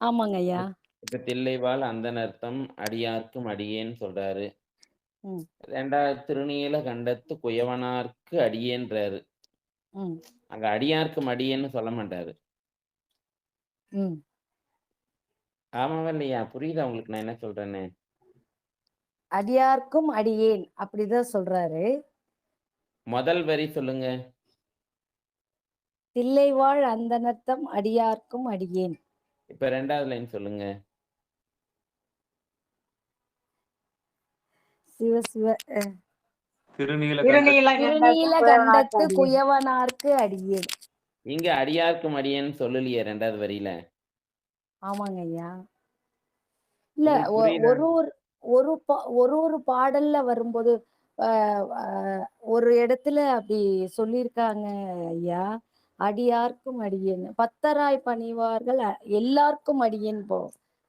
ஆமாங்க ஐயா. இப்ப தில்லைவாழ் அந்தணர்த்தம் அடியார்க்கும் அடியேன்னு சொல்றாரு. ம், 2வது திருநீல கண்டத்து குயவனார்க்கு அடியேன்றாரு. ம், அங்க அடியார்க்கும் அடியேன்னு சொல்ல மாட்டாரு. ம். ஆமாவா இல்லையா? புரியுதா உங்களுக்கு நான் என்ன சொல்றேன்னு? அடியார்க்கும் அடியேன் அப்படிதான் சொல்றாரு. முதல் வரி சொல்லுங்க. தில்லைவாழ் அந்தணர்த்தம் அடியார்க்கும் அடியேன். இப்ப 2வது லைன் சொல்லுங்க. சிவ சிவ திருநீல திருநீல கண்டத்து குயவனார்க்கு அடியேன். இங்க அடியார்க்கும் அடியேன்னு சொல்லலையே 2வது வரியில. ஆமாங்க ஐயா. இல்ல உங்களுக்கு புரியுதா? ஒரு ஒரு பாடல்ல வரும்போது ஒரு இடத்துல அப்படி சொல்லியிருக்காங்க ஐயா. அடியார்க்கும் அடியேன் பத்தராய் பணிவார்கள் எல்லாருக்கும் அடியேன்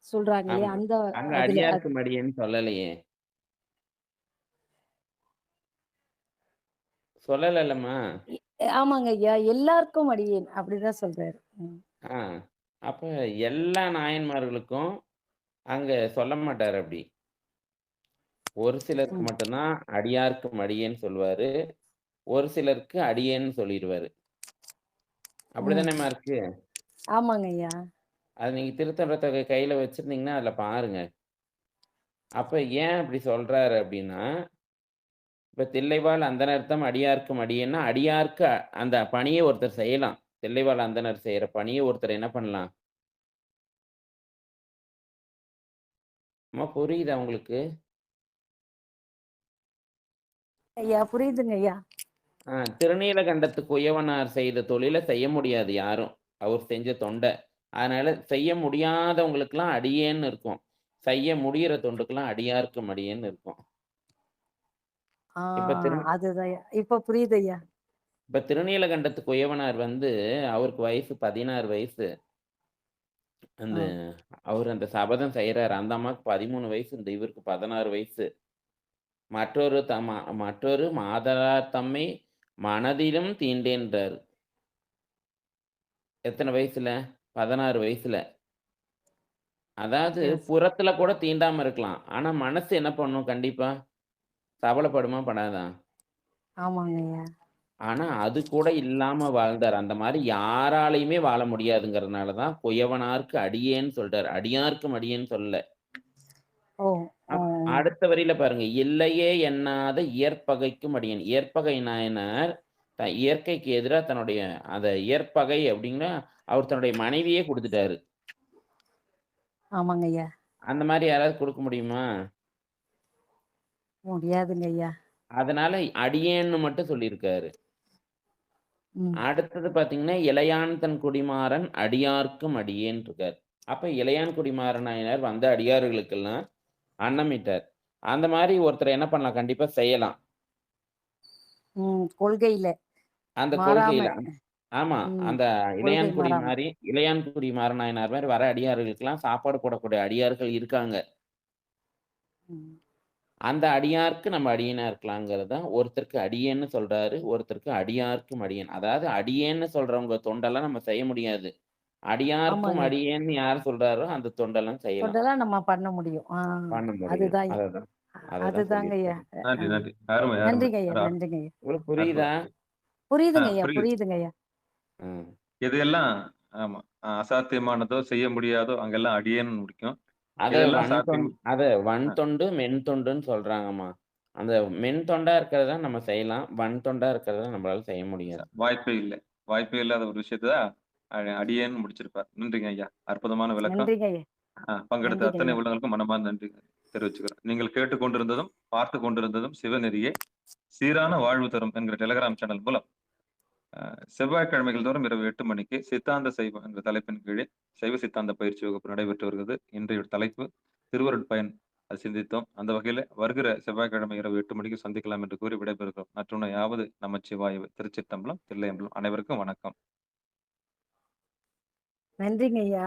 சொல்றாங்க இல்லையா? ஆமா. அந்த அங்க அதுல அடியார்க்கும் அடியேன்னு சொல்லலையே. சொல்லலல்லம்மா. ஆமாங்க ஐயா. எல்லாருக்கும் அடியேன் அப்படிதான் சொல்றாரு. ஆ. அப்ப எல்லா நாயன்மார்களுக்கும் அங்க சொல்ல மாட்டாரு அப்படி. ஒரு சிலருக்கு ம், மட்டும்தான் அடியார்க்கும் அடியேன்னு சொல்வாரு. ஒரு சிலருக்கு அடியேன்னு சொல்லிருவாரு. ம். அப்படிதானேம்மா இருக்கு? ஆமாங்க ஐயா. அது நீங்க திருத்தொண்டர் தொகை கையில வச்சிருந்தீங்கன்னா அதுல பாருங்க. அப்ப ஏன் அப்படி சொல்றாரு அப்படின்னா, இப்ப தில்லைவாழ் அந்தணர்த்தம் அடியார்க்கும் அடியேன்னா, அடியார்க்கு அந்த பணியை ஒருத்தர் செய்யலாம். தில்லைவாழ் அந்தணர் செய்யற பணியை ஒருத்தர் என்ன பண்ணலாம்? அம்மா புரியுதா உங்களுக்கு? ஐயா புரியுதுங்க ஐயா. திருநீலகண்டத்து குயவனார் செய்த தொழிலை செய்ய முடியாது யாரும். அவர் செஞ்ச தொண்டை. அதனால செய்ய முடியாதவங்களுக்கெல்லாம் அடியேன்னு இருக்கும். செய்ய முடியிற தொண்டுக்கெல்லாம் அடியார்க்கும் அடியேன்னு இருக்கும். இப்ப அதுதான் ஐயா. இப்ப புரியுது ஐயா. இப்ப திருநீலகண்டத்து குயவனார் வந்து அவருக்கு வயசு 16 வயசு. அந்த அவர் அந்த சபதம் செய்யறாரு. அந்த அம்மாவுக்கு 13 வயசு, இந்த இவருக்கு 16 வயசு. மற்றொரு மாதரார் தம்மை மனதிலும் தீண்டேன்றாரு. எத்தனை வயசுல? 16 வயசுல. அதாவது புறத்துல கூட தீண்டாம இருக்கலாம். ஆனா மனசு என்ன பண்ணும் கண்டிப்பா? சபலப்படுமா படாதா? ஆமாங்க ஐயா. ஆனா அது கூட இல்லாம வாழ்ந்தார். அந்த மாதிரி யாராலையுமே வாழ முடியாதுங்கிறதுனால தான் குயவனார்க்கு அடியேன்னு சொல்றாரு. அடியார்க்கும் அடியேன்னு சொல்லல. ஓ அடுத்த வரியில பாருங்க. இல்லையே எண்ணாத இயற்பகைக்கும் அடியேன். இயற்பகை நாயனார் இயற்கைக்கு எதிரா தன்னுடைய அந்த இயற்பகை அப்படின்னா அவர் தன்னுடைய மனைவியே கொடுத்துட்டாரு. ஆமாங்க ஐயா. அந்த மாதிரி யாராவது கொடுக்க முடியுமா? முடியாதுங்க ஐயா. அதனால அடியேன்னு மட்டும் சொல்லியிருக்காரு. அடுத்தது பாத்தீங்கன்னா, இளையான் தன் குடிமாறன் அடியார்க்கும் அடியேன் இருக்கார். அப்ப இளையான் குடிமாறன் நாயனார் வந்த அடியார்களுக்கெல்லாம் அன்னமிட்டார். அந்த மாதிரி ஒருத்தர் என்ன பண்ணலாம்? கண்டிப்பா செய்யலாம். கொள்கையில அந்த கொள்கையில ஆமா. அந்த இளையான் குடிமாறன் நாயனார் மாதிரி வர அடியார்களுக்கெல்லாம் சாப்பாடு போடக்கூடிய அடியார்கள் இருக்காங்க. அந்த அடியார்க்கு நம்ம அடியேனா இருக்கலாங்கிறது தான் ஒருத்தருக்கு அடியேன்னு சொல்றாரு. ஒருத்தருக்கு அடியார்க்கும் அடியேன். அதாவது அடியேன்னு சொல்றவங்க தொண்டெல்லாம் நம்ம செய்ய முடியாது. அடியார்க்கும் அடியேன்னு யார் சொல்றாரோ அந்த தொண்டெல்லாம் செய்யலாம். தொண்டெல்லாம் நம்ம பண்ண முடியும். பண்ண முடியும். அதுதான் அதுதாங்க ஐயா. நன்றி நன்றி. அருமை அருமை. நன்றிங்க ஐயா. நன்றிங்க ஐயா. உங்களுக்கு புரியுதா? புரியுதுங்க ஐயா. புரியுதுங்க ஐயா. எதெல்லாம் ஆமா அசாத்தியமானதோ செய்ய முடியாதோ அங்கெல்லாம் அடியேன்னு முடிக்கும். அத வன் தொண்டு மென் தொண்டுன்னு சொல்றாங்கம்மா. அந்த மென் தொண்டா இருக்கிறத நம்ம செய்யலாம். வன் தொண்டா இருக்கிறத நம்மளால செய்ய முடியாது. வாய்ப்பே இல்லை. வாய்ப்பே இல்லாத ஒரு விஷயத்த அடியேன்னு முடிச்சிருப்பார். நன்றிங்க ஐயா. அற்புதமான விளக்கம். நன்றிங்க ஐயா. பங்கெடுத்த அத்தனை உள்ளங்களுக்கும் மனமார்ந்த நன்றி தெரிவிச்சுக்கிறேன். நீங்கள் கேட்டுக்கொண்டிருந்ததும் பார்த்து கொண்டிருந்ததும் சிவநெறியே சீரான வாழ்வு தரும் என்கிற டெலிகிராம் சேனல் மூலம் செவ்வாய்க்கிழமைகள் தோறும் இரவு 8 மணிக்கு சித்தாந்த சைவம் என்ற தலைப்பின் கீழே சைவ சித்தாந்த பயிற்சி வகுப்பு நடைபெற்று வருகிறது. இன்றைய தலைப்பு திருவருட்பயன். அது சிந்தித்தோம். அந்த வகையில வருகிற செவ்வாய்க்கிழமை இரவு 8 மணிக்கு சந்திக்கலாம் என்று கூறி விடைபெறுகிறோம். மற்றுணையாவது நமச்சிவாய. திருச்சிற்றம்பலம், தில்லையம்பலம். அனைவருக்கும் வணக்கம். நன்றிங்க ஐயா.